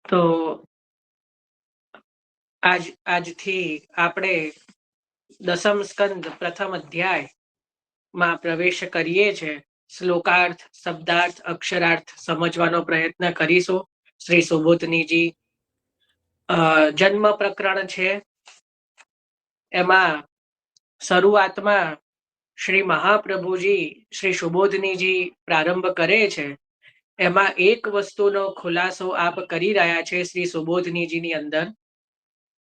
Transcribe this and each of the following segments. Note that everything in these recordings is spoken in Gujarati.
તો આજથી આપણે દસમ સ્કંદ પ્રથમ અધ્યાયમાં પ્રવેશ કરીએ છીએ. શ્લોકાર્થ, શબ્દાર્થ, અક્ષરાર્થ સમજવાનો પ્રયત્ન કરીશું. શ્રી સુબોધનીજી જન્મ પ્રકરણ છે. એમાં શરૂઆતમાં શ્રી મહાપ્રભુજી શ્રી સુબોધનીજી પ્રારંભ કરે છે. એમાં એક વસ્તુનો ખુલાસો આપ કરી રહ્યા છે શ્રી સુબોધનીજીની અંદર,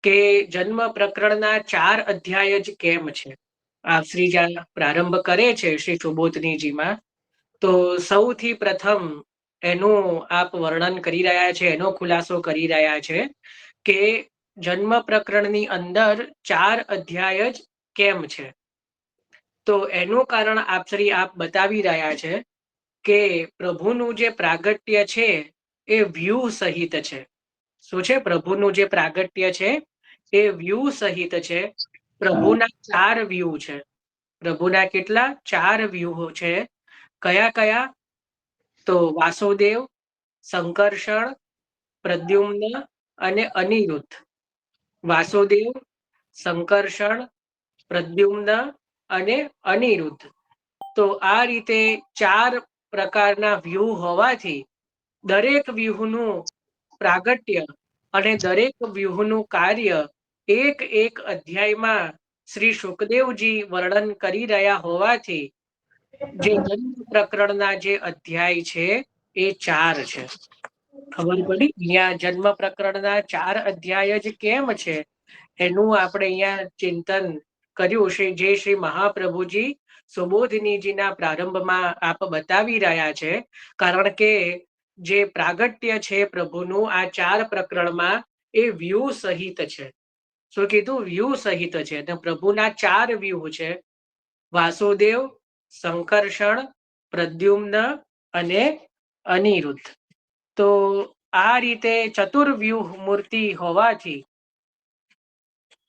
કે જન્મ પ્રકરણના 4 અધ્યાય જ કેમ છે. આપ શ્રી જ્યાં પ્રારંભ કરે છે શ્રી સુબોધનીજીમાં, તો સૌથી પ્રથમ એનું આપ વર્ણન કરી રહ્યા છે, એનો ખુલાસો કરી રહ્યા છે કે જન્મ પ્રકરણની અંદર 4 અધ્યાય જ કેમ છે. તો એનું કારણ આપ બતાવી રહ્યા છે કે પ્રભુનું જે પ્રાગટ્ય છે એ વ્યૂહ સહિત છે. શું છે? પ્રભુનું જે પ્રાગટ્ય છે એ વ્યૂહ સહિત છે. પ્રભુના 4 વ્યૂહ છે. પ્રભુના કેટલા? 4 વ્યૂહો છે. કયા કયા? તો વાસુદેવ, સંકર્ષણ, પ્રદ્યુમ્ન અને અનિરુદ્ધ. વાસુદેવ, સંકર્ષણ, પ્રદ્યુમ્ન અને અનિરુદ્ધ. તો આ રીતે 4 પ્રકારના વ્યૂહ હોવાથી દરેક વ્યૂહનું પ્રાગટ્ય અને દરેક વ્યૂહનું કાર્ય એક એક અધ્યાયમાં શ્રી સુખદેવજી વર્ણન કરી રહ્યા હોવાથી જે જન્મ પ્રકરણના જે અધ્યાય છે એ 4 છે. ખબર પડી? અહીંયા જન્મ પ્રકરણના 4 અધ્યાય જ કેમ છે એનું આપણે અહીંયા ચિંતન કર્યું. શ્રી મહાપ્રભુજી સુબોધનીજીના પ્રારંભમાં આપ બતાવી રહ્યા છે. કારણ કે જે પ્રાગટ્ય છે પ્રભુનું આ 4 પ્રકરણમાં એ વ્યૂહ સહિત છે. શું કીધું? વ્યૂહ સહિત છે. તો પ્રભુના 4 વ્યૂહ છે: વાસુદેવ, સંકર્ષણ, પ્રદ્યુમ્ન અને અનિરુદ્ધ. તો આ રીતે ચતુર્વ્યૂહ મૂર્તિ હોવાથી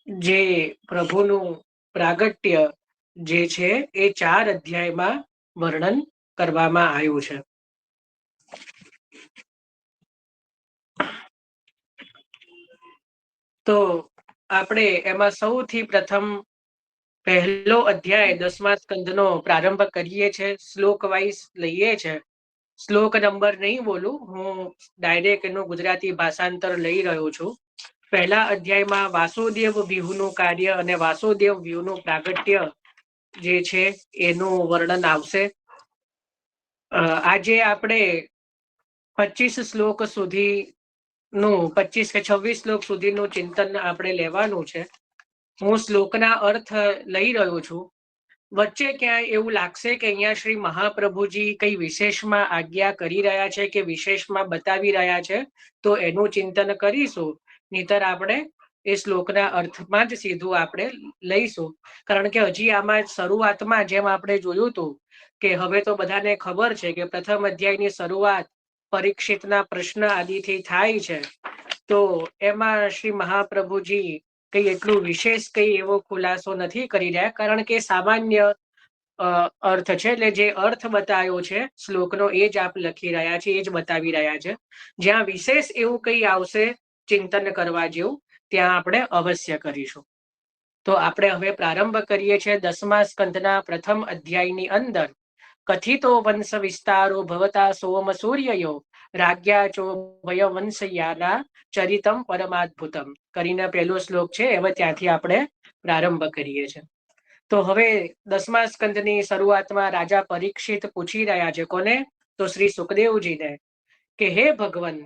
જે પ્રભુનું પ્રાગટ્ય જે છે એ 4 અધ્યાયમાં વર્ણન કરવામાં આવ્યું છે. તો આપણે એમાં સૌથી પ્રથમ પહેલો અધ્યાય 10મા સ્કંદનો પ્રારંભ કરીએ છીએ. શ્લોક વાઇઝ લઈએ છે. શ્લોક નંબર નહીં બોલું, હું ડાયરેક્ટ એનું ગુજરાતી ભાષાંતર લઈ રહ્યો છું. પહેલા અધ્યાયમાં વાસુદેવ વ્યૂહનું કાર્ય અને વાસુદેવ વ્યૂહનું પ્રાગટ્ય જે છે એનું વર્ણન આવશે. આજે આપણે 25 શ્લોક સુધીનું 25 કે 26 શ્લોક સુધીનું ચિંતન આપણે લેવાનું છે. હું શ્લોકના અર્થ લઈ રહ્યો છું. વચ્ચે ક્યાંય એવું લાગશે કે અહીંયા શ્રી મહાપ્રભુજી કઈ વિશેષમાં આજ્ઞા કરી રહ્યા છે કે વિશેષમાં બતાવી રહ્યા છે, તો એનું ચિંતન કરીશું. નહીતર આપણે એ શ્લોકના અર્થમાં જ સીધું આપણે લઈશું. કારણ કે હજી આમાં શરૂઆતમાં જેમ આપણે જોયું હતું કે હવે તો બધાને ખબર છે કે પ્રથમ અધ્યાયની શરૂઆત પરીક્ષિતના પ્રશ્ન આદિથી થાય છે. તો એમાં શ્રી મહાપ્રભુજી કઈ એટલું વિશેષ કઈ એવો ખુલાસો નથી કરી રહ્યા, કારણ કે સામાન્ય અર્થ છે. એટલે જે અર્થ બતાવ્યો છે શ્લોકનો એ જ આપ લખી રહ્યા છે, એ જ બતાવી રહ્યા છે. જ્યાં વિશેષ એવું કઈ આવશે ચિંતન કરવા જેવું, ત્યાં આપણે અવશ્ય કરીશું. તો આપણે હવે પ્રારંભ કરીએ છીએ 10મા સ્કંદના પ્રથમ અધ્યાયની અંદર. કથિતો વંશ વિસ્તારો ભવતા સોમ સૂર્યયો રાજ્યા ચો ભય વંશયાના ચરિતમ પરમાદ્ભુતમ કરીને પહેલો શ્લોક છે. હવે ત્યાંથી આપણે પ્રારંભ કરીએ છીએ. તો હવે 10મા સ્કંદની શરૂઆતમાં રાજા પરીક્ષિત પૂછી રહ્યા છે. કોને? તો શ્રી સુખદેવજીને, કે હે ભગવાન,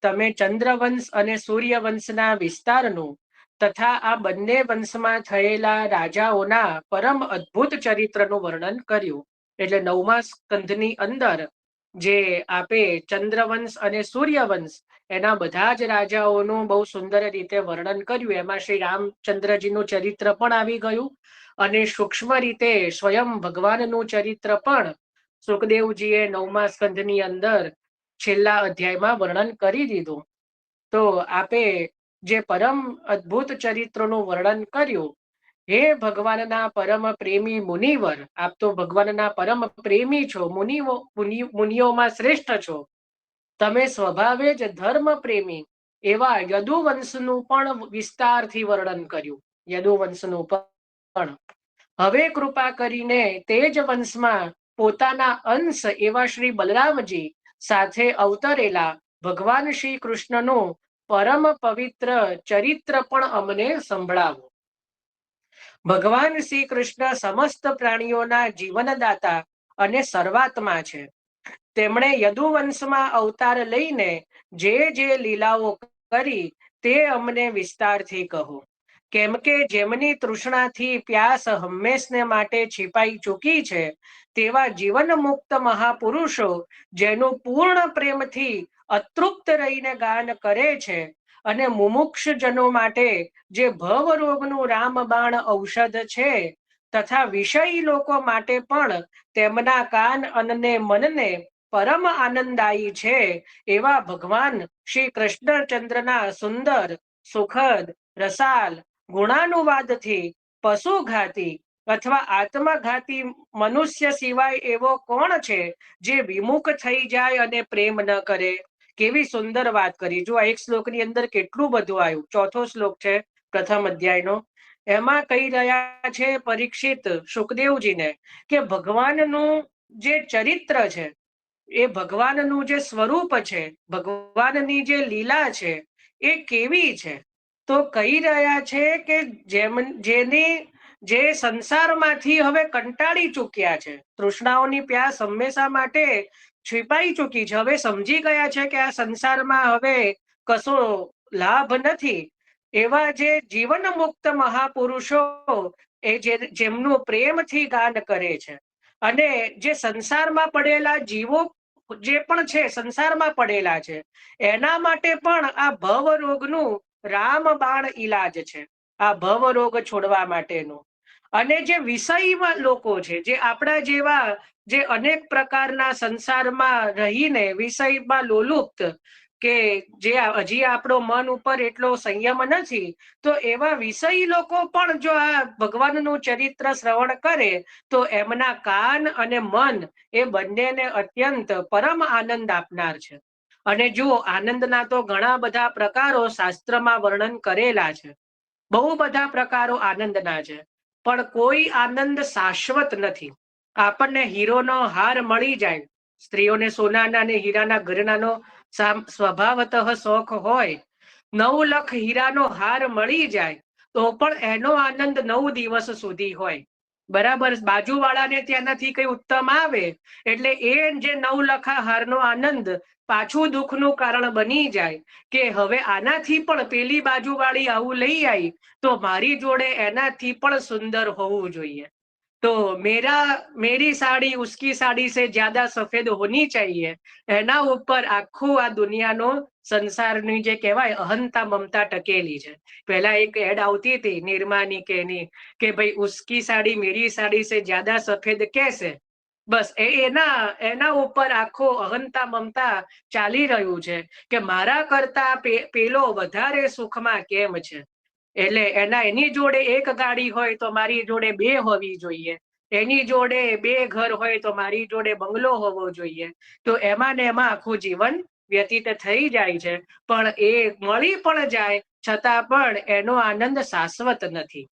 તમે ચંદ્રવંશ અને સૂર્યવંશના વિસ્તારનું તથા આ બંને વંશમાં થયેલા રાજાઓના પરમ અદ્ભુત ચરિત્રનું વર્ણન કર્યું. એટલે 9મા સ્કંદની અંદર જે આપે ચંદ્રવંશ અને સૂર્યવંશ એના બધા જ રાજાઓનું બહુ સુંદર રીતે વર્ણન કર્યું. એમાં શ્રી રામચંદ્રજીનું ચરિત્ર પણ આવી ગયું અને સૂક્ષ્મ રીતે સ્વયં ભગવાનનું ચરિત્ર પણ સુખદેવજીએ 9મા સ્કંદની અંદર છેલ્લા અધ્યાયમાં વર્ણન કરી દીધું. તો આપે જે પરમ અદ્ભુત ચરિત્રનું વર્ણન કર્યું, હે ભગવાનના પરમ પ્રેમી મુનિવર, આપ તો ભગવાનના પરમ પ્રેમી છો, મુનિઓમાં શ્રેષ્ઠ છો. તમે સ્વભાવે જ ધર્મ પ્રેમી એવા યદુવંશનું પણ વિસ્તારથી વર્ણન કર્યું. યદુવંશનું પણ. હવે કૃપા કરીને તે જ વંશમાં પોતાના અંશ એવા શ્રી બલરામજી સાથે અવતરેલા ભગવાન શ્રી કૃષ્ણનું પરમ પવિત્ર ચરિત્ર પણ અમને સંભળાવો. ભગવાન શ્રી કૃષ્ણ સમસ્ત પ્રાણીઓના જીવનદાતા અને સર્વાત્મા છે. તેમણે યદુવંશમાં અવતાર લઈને જે લીલાઓ કરી તે અમને વિસ્તારથી કહો. કેમ કે જેમની તૃષ્ણાથી પ્યાસ હંમેશને માટે છીપાઈ ચૂકી છે તેવા જીવન મુક્ત મહાપુરુષો જેનું પૂર્ણ પ્રેમથી અતૃપ્ત રહીને ગાન કરે છે અને મુમુક્ષજનો માટે જે ભવરોગનું રામબાણ ઔષધ છે તથા વિષયી લોકો માટે પણ તેમના કાન અને મનને પરમ આનંદાયી છે એવા ભગવાન શ્રી કૃષ્ણચંદ્રના સુંદર સુખદ રસાલ ગુણાનુવાદથી પશુઘાતી અથવા આત્મઘાતી મનુષ્ય સિવાય એવો કોણ છે જે વિમુખ થઈ જાય અને પ્રેમ ન કરે. કેવી સુંદર વાત કરી. જો એક શ્લોકની અંદર કેટલું બધું આવ્યું. ચોથો શ્લોક છે પ્રથમ અધ્યાયનો. એમાં કહી રહ્યા છે પરીક્ષિત સુખદેવજીને કે ભગવાનનું જે ચરિત્ર છે એ ભગવાનનું જે સ્વરૂપ છે, ભગવાનની જે લીલા છે એ કેવી છે. તો કહી રહ્યા છે કે જેની જે સંસારમાંથી હવે કંટાળી ચૂક્યા છે, તૃષ્ણાઓની પ્યાસ હંમેશા માટે છીપાઈ ચૂકી છે, હવે સમજી ગયા છે કે આ સંસારમાં હવે કશો લાભ નથી, એવા જે જીવન મુક્ત મહાપુરુષો એ જેમનું પ્રેમથી ગાન કરે છે અને જે સંસારમાં પડેલા જીવો જે પણ છે સંસારમાં પડેલા છે એના માટે પણ આ ભવ રોગનું રામબાણ ઈલાજ છે, આ ભવ રોગ છોડવા માટેનું. અને જે વિષયમાં લોકો છે, જે આપણા જેવા જે અનેક પ્રકારના સંસારમાં રહીને વિષયમાં લોલુપ્ત કે જે હજી આપણો મન ઉપર એટલો સંયમ નથી, તો એવા વિષયી લોકો પણ જો આ ભગવાનનું ચરિત્ર શ્રવણ કરે તો એમના કાન અને મન એ બંનેને અત્યંત પરમ આનંદ આપનાર છે. અને જુઓ, આનંદના તો ઘણા બધા પ્રકારો શાસ્ત્રમાં વર્ણન કરેલા છે. બહુ બધા પ્રકારો આનંદના છે, પણ કોઈ આનંદ શાશ્વત નથી. આપણને હીરોનો હાર મળી જાય, સ્ત્રીઓને સોનાના અને હીરાના ઘરેણાનો સ્વભાવતઃ શોખ હોય, 9 લાખ હીરાનો હાર મળી જાય તો પણ એનો આનંદ 9 દિવસ સુધી હોય. બરાબર. બાજુવાળાને ત્યાંથી કઈ ઉત્તમ આવે એટલે એ જે 9 લાખા હારનો આનંદ પાછું દુઃખનું કારણ બની જાય કે હવે આનાથી પણ પેલી બાજુવાળી આવું લઈ આવી તો મારી જોડે એનાથી પણ સુંદર હોવું જોઈએ. તો મેરી સાડી ઉસકી સાડી સે જ્યાદા સફેદ હોની ચાહીએ, એના ઉપર આખું આ દુનિયાનો સંસારની જે કહેવાય અહંતા મમતા ટકેલી છે. પહેલા એક એડ આવતી હતી નિર્માની કેની કે ભાઈ ઉસકી સાડી મેરી સાડી સે જ્યાદા સફેદ કેસે, બસ એના ઉપર આખો અહંતા મમતા ચાલી રહ્યું છે કે મારા કરતા પેલો વધારે સુખમાં કેમ છે. એટલે એની જોડે એક ગાડી હોય તો મારી જોડે 2 હોવી જોઈએ, એની જોડે 2 ઘર હોય તો મારી જોડે બંગલો હોવો જોઈએ. તો એમાં ને એમાં આખું જીવન વ્યતીત થઈ જાય છે, પણ એ મળી પણ જાય છતાં પણ એનો આનંદ શાશ્વત નથી.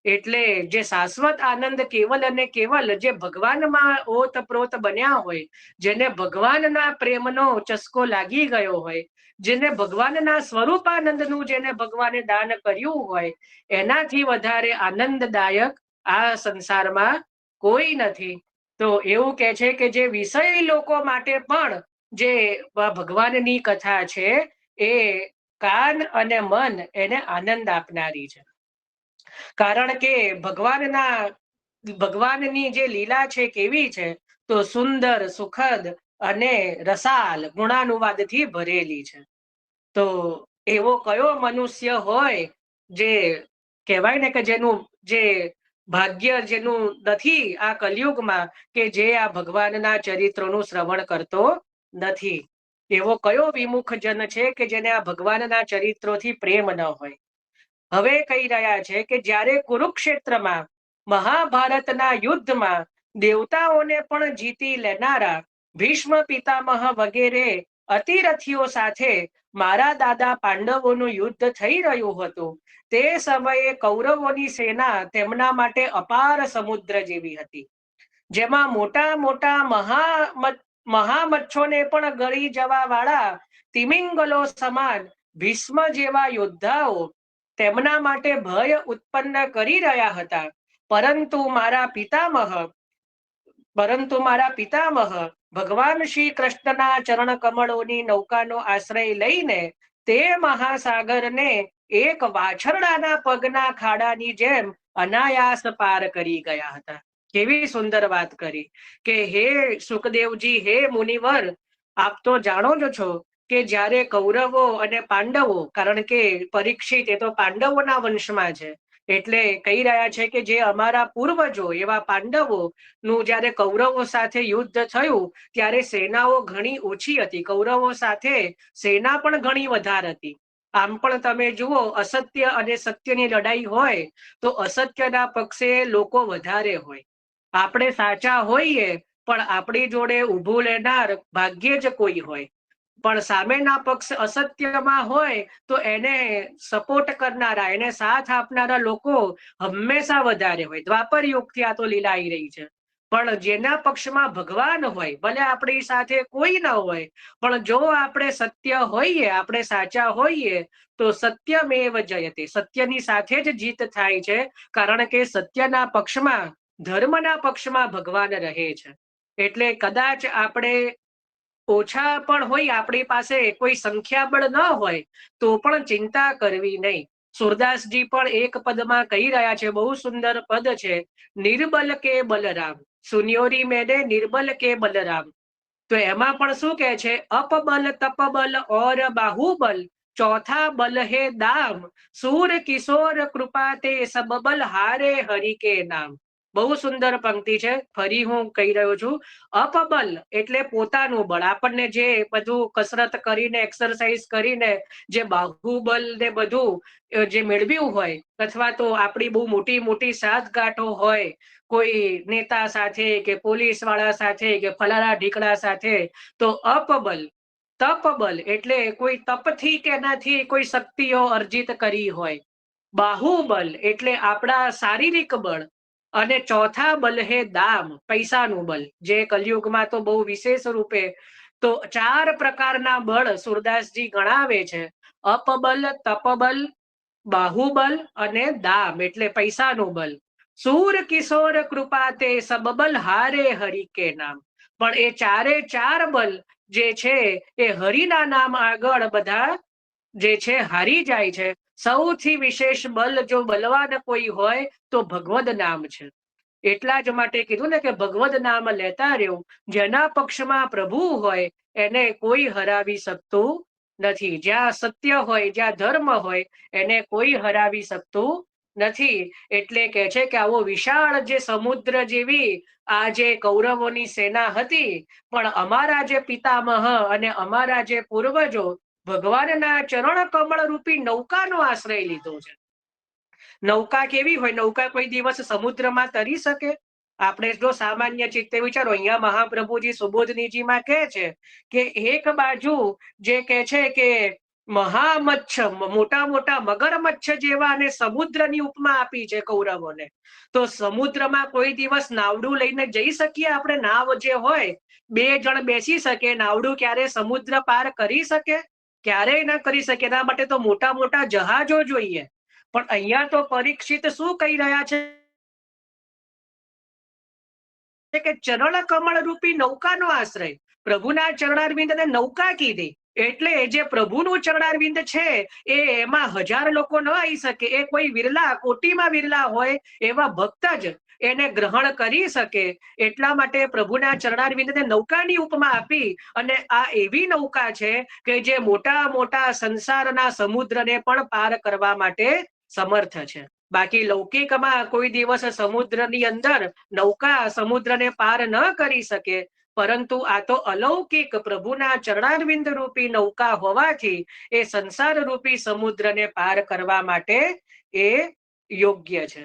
એટલે જે શાશ્વત આનંદ કેવલ અને કેવલ જે ભગવાનમાં ઓતપ્રોત બન્યા હોય, જેને ભગવાનના પ્રેમનો ચસ્કો લાગી ગયો હોય, જેને ભગવાનના સ્વરૂપાનંદનું જેને ભગવાને દાન કર્યું હોય, એનાથી વધારે આનંદદાયક આ સંસારમાં કોઈ નથી. તો એવું કે છે કે જે વિષય લોકો માટે પણ જે ભગવાનની કથા છે એ કાન અને મન એને આનંદ આપનારી છે. કારણ કે ભગવાનની જે લીલા છે કેવી છે, તો સુંદર સુખદ અને રસાલ ગુણાનુવાદથી ભરેલી છે. તો એવો કયો મનુષ્ય હોય જે કહેવાય ને કે જેનું જે ભાગ્ય જેનું નથી આ કલિયુગમાં કે જે આ ભગવાનના ચરિત્રોનું શ્રવણ કરતો નથી. એવો કયો વિમુખ જન છે કે જેને આ ભગવાનના ચરિત્રોથી પ્રેમ ન હોય. હવે કહી રહ્યા છે કે જ્યારે કુરુક્ષેત્રમાં મહાભારતના યુદ્ધમાં દેવતાઓને પણ જીતી લેનારા ભીષ્મ પિતામહ વગેરે અતિરથીઓ સાથે મારા દાદા પાંડવોનું યુદ્ધ થઈ રહ્યું હતું તે સમયે કૌરવોની સેના તેમના માટે અપાર સમુદ્ર જેવી હતી, જેમાં મોટા મોટા મહામચ્છોને પણ ગળી જવા વાળા તિમિંગલો સમાન ભીષ્મ જેવા યોદ્ધાઓ તેમના માટે ભય ઉત્પન્ન કરી રહ્યા હતા. પરંતુ મારા પિતામહ ભગવાન શ્રી કૃષ્ણના ચરણ કમળોની નૌકાનો આશ્રય લઈને તે મહાસાગરને એક વાછરડાના પગના ખાડાની જેમ અનાયાસ પાર કરી ગયા હતા. કેવી સુંદર વાત કરી કે હે સુખદેવજી, હે મુનિવર, આપ તો જાણો જ છો કે જ્યારે કૌરવો અને પાંડવો, કારણ કે પરીક્ષિત એ તો પાંડવોના વંશમાં છે, એટલે કહી રહ્યા છે કે જે અમારા પૂર્વજો એવા પાંડવો નું જ્યારે કૌરવો સાથે યુદ્ધ થયું ત્યારે સેનાઓ ઘણી ઓછી હતી, કૌરવો સાથે સેના પણ ઘણી વધારે હતી. આમ પણ તમે જુઓ, અસત્ય અને સત્યની લડાઈ હોય તો અસત્યના પક્ષે લોકો વધારે હોય. આપણે સાચા હોઈએ પણ આપણી જોડે ઊભું લેનાર ભાગ્યે જ કોઈ હોય, પણ સામેના પક્ષ અસત્યમાં હોય તો એને સપોર્ટ કરનારા, એને સાથ આપનારા લોકો હંમેશા વધારે હોય. દ્વાપર યુગથી આ તો લીલા આવી રહી છે. પણ જેના પક્ષમાં ભગવાન હોય, ભલે આપણી સાથે કોઈ ન હોય, પણ જો આપણે સત્ય હોઈએ, આપણે સાચા હોઈએ તો સત્યમેવ જયતે, સત્યની સાથે જ જીત થાય છે, કારણ કે સત્યના પક્ષમાં, ધર્મના પક્ષમાં ભગવાન રહે છે. એટલે કદાચ આપણે ઓછા પણ હોય, આપણી પાસે કોઈ સંખ્યાબળ ન હોય તો પણ ચિંતા કરવી નહીં. સુરદાસજી પણ એક પદમાં કહી રહ્યા છે, બહુ સુંદર પદ છે, નિર્બલ કે બલરામ, સુન્યોરી મેને નિર્બલ કે બલરામ. તો એમાં પણ શું કહે છે, અપબલ તપબલ ઓર બાહુબલ, ચોથા બલ હે દામ, સૂર કિશોર કૃપા તે સબબલ હારે હરિ કે નામ. બહુ સુંદર પંક્તિ છે, ફરી હું કહી રહ્યો છું. અપબલ એટલે પોતાનું બળ, આપણને જે બધું કસરત કરીને, એક્સરસાઇઝ કરીને જે બાહુબલ ને બધું જે મેળવ્યું હોય, અથવા તો આપણી બહુ મોટી મોટી સાતગાંઠો હોય કોઈ નેતા સાથે કે પોલીસ વાળા સાથે કે ફલાણા ઢીકડા સાથે, તો અપબલ. તપબલ એટલે કોઈ તપથી કે એનાથી કોઈ શક્તિઓ અર્જિત કરી હોય. બાહુબલ એટલે આપણા શારીરિક બળ. અને ચોથા બલ હે દામ, પૈસાનું બલ, જે કલયુગમાં તો બહુ વિશેષ રૂપે, તો 4 પ્રકારના બળ સુરદાસજી ગણાવે છે, અપબલ, તપબલ, બાહુબલ અને દામ એટલે પૈસાનું બલ. સૂર કિશોર કૃપા તે સબબલ હારે હરિ કે નામ. પણ એ ચારે ચાર બલ જે છે એ હરિના નામ આગળ બધા જે છે હારી જાય છે. સૌથી વિશેષ બલ જો બલવાન કોઈ હોય તો ભગવદ નામ છે. એટલા જ માટે કીધું ને કે ભગવદ નામ લેતા રહ્યો, જેના પક્ષમાં પ્રભુ હોય એને કોઈ હરાવી શકતું નથી. જ્યાં સત્ય હોય, જ્યાં ધર્મ હોય, એને કોઈ હરાવી શકતું નથી. એટલે કે છે કે આવો વિશાળ જે સમુદ્ર જેવી આ જે કૌરવોની સેના હતી, પણ અમારા જે પિતામહ અને અમારા જે પૂર્વજો ભગવાનના ચરણ કમળ રૂપી નૌકાનો આશ્રય લીધો છે. નૌકા કેવી હોય? નૌકા કોઈ દિવસ સમુદ્રમાં તરી શકે? આપણે જો સામાન્ય ચિત્તે વિચારો, અહીંયા મહાપ્રભુજી સુબોધનીજીમાં કહે છે કે એક બાજુ જે કહે છે કે મહામચ્છ, મોટા મોટા મગરમચ્છ જેવા, અને સમુદ્રની ઉપમા આપી છે કૌરવોને. તો સમુદ્રમાં કોઈ દિવસ નાવડું લઈને જઈ શકીએ આપણે? નાવ જે હોય 2 જણ બેસી શકે, નાવડું ક્યારે સમુદ્ર પાર કરી શકે? ક્યારેય ન કરી શકે. એના માટે તો મોટા મોટા જહાજો જોઈએ. પણ અહીંયા તો પરીક્ષિત શું કહી રહ્યા છે કે ચરણ કમળ રૂપી નૌકાનો આશ્રય. પ્રભુના ચરણારવિંદને નૌકા કીધી, એટલે જે પ્રભુનું ચરણારવિંદ છે એ એમાં 1000 લોકો ન આવી શકે. એ કોઈ વિરલા, કોટીમાં વિરલા હોય એવા ભક્ત જ એને ગ્રહણ કરી શકે. એટલા માટે પ્રભુના ચરણારવિંદને નૌકાની ઉપમા આપી. અને આ એવી નૌકા છે કે જે મોટા મોટા સંસારના સમુદ્રને પણ પાર કરવા માટે સમર્થ છે. બાકી લૌકિકમાં કોઈ દિવસ સમુદ્રની અંદર નૌકા સમુદ્રને પાર ન કરી શકે, પરંતુ આ તો અલૌકિક પ્રભુના ચરણારવિંદ રૂપી નૌકા હોવાથી એ સંસાર રૂપી સમુદ્રને પાર કરવા માટે એ યોગ્ય છે.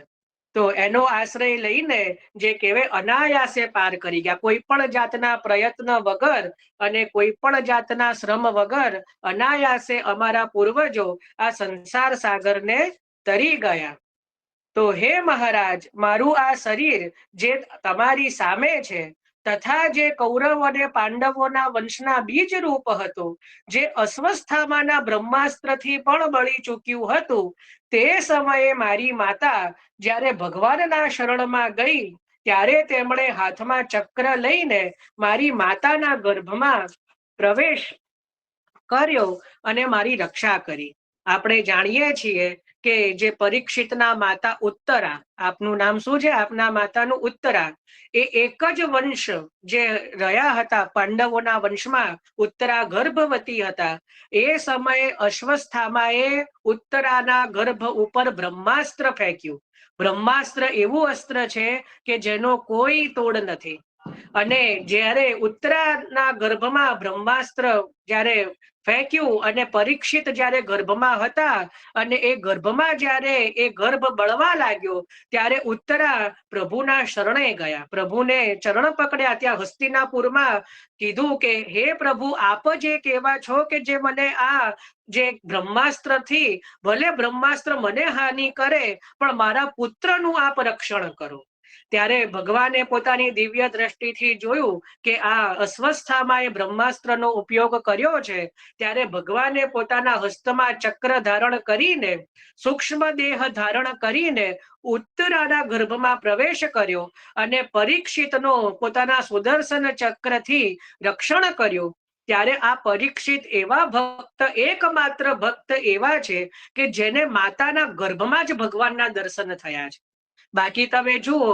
તો એનો આશ્રય લઈને જે કહેવાય અનાયાસે પાર કરી ગયા, કોઈ પણ જાતના પ્રયત્ન વગર અને કોઈ પણ જાતના શ્રમ વગર અનાયાસે અમારા પૂર્વજો આ સંસાર સાગરને તરી ગયા. તો હે મહારાજ, મારું આ શરીર જે તમારી સામે છે તથા જે કૌરવ અને પાંડવોના વંશના બીજ રૂપ હતું, જે અસ્વસ્થામાના બ્રહ્માસ્ત્રથી પણ બળી ચૂક્યું હતું, તે સમયે મારી માતા જ્યારે ભગવાનના શરણમાં ગઈ ત્યારે તેમણે હાથમાં ચક્ર લઈને મારી માતાના ગર્ભમાં પ્રવેશ કર્યો અને મારી રક્ષા કરી. આપણે જાણીએ છીએ કે જે પરીક્ષિતના માતા ઉત્તરા, આપનું નામ શું છે? આપના માતાનું ઉત્તરા, એ એક જ વંશ જે રહ્યા હતા પાંડવોના વંશમાં, ઉત્તરા ગર્ભવતી હતા. એ સમયે અશ્વસ્થામાએ ઉત્તરાના ગર્ભ ઉપર બ્રહ્માસ્ત્ર ફેંક્યું. બ્રહ્માસ્ત્ર એવું અસ્ત્ર છે કે જેનો કોઈ તોડ નથી. અને જ્યારે ઉત્તરાના ગર્ભમાં બ્રહ્માસ્ત્ર જ્યારે ફેંક્યું અને પરીક્ષિત જ્યારે ગર્ભમાં હતા અને એ ગર્ભમાં જ્યારે એ ગર્ભ બળવા લાગ્યો ત્યારે ઉત્તરા પ્રભુના શરણે ગયા, પ્રભુને ચરણ પકડ્યા. ત્યાં હસ્તિનાપુરમાં કીધું કે હે પ્રભુ, આપ જે કહેવા છો કે જે મને આ જે બ્રહ્માસ્ત્રથી, ભલે બ્રહ્માસ્ત્ર મને હાનિ કરે પણ મારા પુત્રનું આપ રક્ષણ કરો. ત્યારે ભગવાને પોતાની દિવ્ય દ્રષ્ટિથી જોયું કે આ અસ્વસ્થામાં બ્રહ્માસ્ત્રનો ઉપયોગ કર્યો છે. ત્યારે ભગવાને પોતાના હસ્તમાં ચક્ર ધારણ કરીને, સૂક્ષ્મ દેહ ધારણ કરીને ઉત્તરાના ગર્ભમાં પ્રવેશ કર્યો અને પરીક્ષિતનો પોતાના સુદર્શન ચક્રથી રક્ષણ કર્યું. ત્યારે આ પરીક્ષિત એવા ભક્ત, એકમાત્ર ભક્ત એવા છે કે જેને માતાના ગર્ભમાં જ ભગવાનના દર્શન થયા છે. બાકી તમે જુઓ,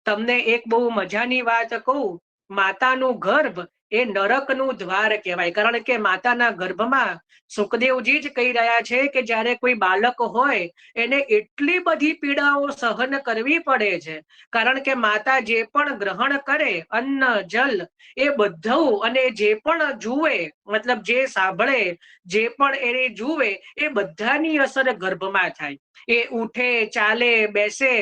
તમને એક બહુ મજાની વાત કહું, માતાનું ગર્ભ એ નરકનું દ્વાર કહેવાય. કારણ કે માતાના ગર્ભમાં સુખદેવજી જ કહી રહ્યા છે કે જ્યારે કોઈ બાળક હોય એને એટલી બધી પીડાઓ સહન કરવી પડે છે. કારણ કે માતા જે પણ ગ્રહણ કરે, અન્ન જલ એ બધું, અને જે પણ જુએ, મતલબ જે સાંભળે, જે પણ એને જુએ, એ બધાની અસર ગર્ભમાં થાય. એ ઉઠે, ચાલે, બેસે,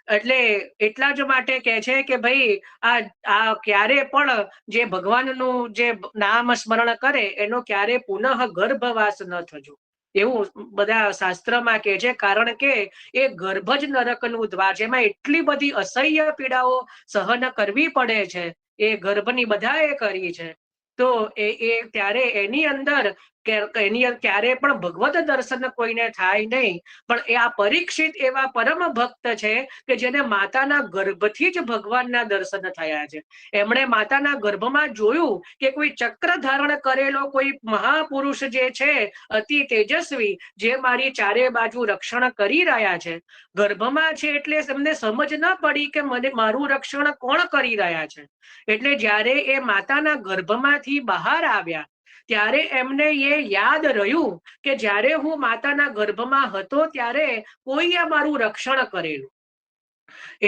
એટલે એટલા જ માટે કહે છે કે ભાઈ આ ક્યારે પણ જે ભગવાનનું જે નામ સ્મરણ કરે એનો ક્યારે પુનઃ ગર્ભવાસ ન થજો, એવું બધા શાસ્ત્રમાં કહે છે. કારણ કે એ ગર્ભ જ નરકનું દ્વાર છે. એમાં એટલી બધી અસહ્ય પીડાઓ સહન કરવી પડે છે, એ ગર્ભની બધાએ કરી છે. તો એ ત્યારે એની અંદર ક્યારે પણ ભગવત દર્શન કોઈને થાય નહીં. પણ એ આ પરીક્ષિત એવા પરમ ભક્ત છે કે જેને માતાના ગર્ભથી જ ભગવાનના દર્શન થયા છે. એમણે માતાના ગર્ભમાં જોયું કે કોઈ ચક્ર ધારણ કરેલો કોઈ મહાપુરુષ જે છે, અતિ તેજસ્વી, જે મારી ચારે બાજુ રક્ષણ કરી રહ્યા છે. ગર્ભમાં છે એટલે એમને સમજ ન પડી કે મને મારું રક્ષણ કોણ કરી રહ્યા છે. એટલે જ્યારે એ માતાના ગર્ભમાંથી બહાર આવ્યા ત્યારે એમને એ યાદ રહ્યું કે જ્યારે હું માતાના ગર્ભમાં હતો ત્યારે કોઈએ મારું રક્ષણ કરેલું.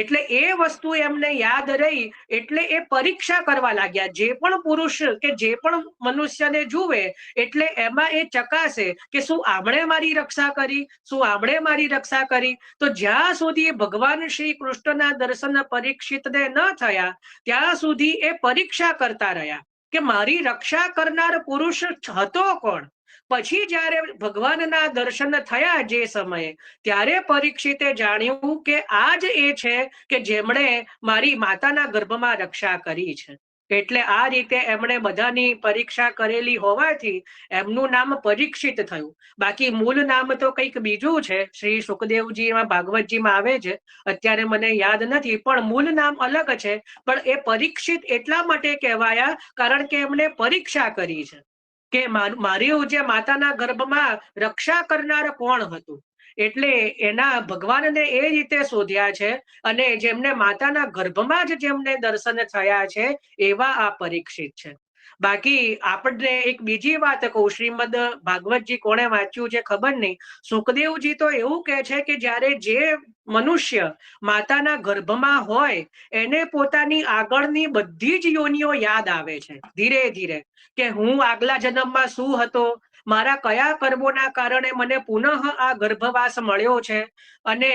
એટલે એ વસ્તુ એમને યાદ રહી. એટલે એ પરીક્ષા કરવા લાગ્યા. જે પણ પુરુષ કે જે પણ મનુષ્યને જુએ એટલે એમાં એ ચકાસે કે શું આમણે મારી રક્ષા કરી, શું આમણે મારી રક્ષા કરી. તો જ્યાં સુધી ભગવાન શ્રી કૃષ્ણના દર્શન પરીક્ષિતને ન થયા ત્યાં સુધી એ પરીક્ષા કરતા રહ્યા કે મારી રક્ષા કરનાર પુરુષ હતો કોણ. પછી જ્યારે ભગવાનના દર્શન થયા જે સમયે, ત્યારે પરીક્ષિતે જાણ્યું કે આ જ એ છે કે જેમણે મારી માતાના ગર્ભમાં રક્ષા કરી છે. એટલે આ રીતે એમણે બધાની પરીક્ષા કરેલી હોવાથી એમનું નામ પરીક્ષિત થયું. બાકી મૂળ નામ તો કંઈક બીજું છે. શ્રી સુખદેવજીમાં ભાગવતજીમાં આવે છે, અત્યારે મને યાદ નથી, પણ મૂળ નામ અલગ છે. પણ એ પરીક્ષિત એટલા માટે કહેવાયા કારણ કે એમણે પરીક્ષા કરી છે કે મારી જે માતાના ગર્ભમાં રક્ષા કરનાર કોણ હતું. એટલે એના ભગવાનને એ રીતે શોધ્યા છે અને જેમને માતાના ગર્ભમાં જ જેમને દર્શન થયા છે એવા આ પરીક્ષિત છે. બાકી આપણને એક બીજી વાત કહું, શ્રીમદ ભાગવતજી કોણે વાંચ્યું છે ખબર નહીં, સુખદેવજી તો એવું કહે છે કે જ્યારે જે મનુષ્ય માતાના ગર્ભમાં હોય એને પોતાની આગળની બધી જ યોનિઓ યાદ આવે છે ધીરે ધીરે, કે હું આગલા જન્મમાં શું હતો, મારા કયા કર્મોના કારણે મને પુનઃ આ ગર્ભવાસ મળ્યો છે, અને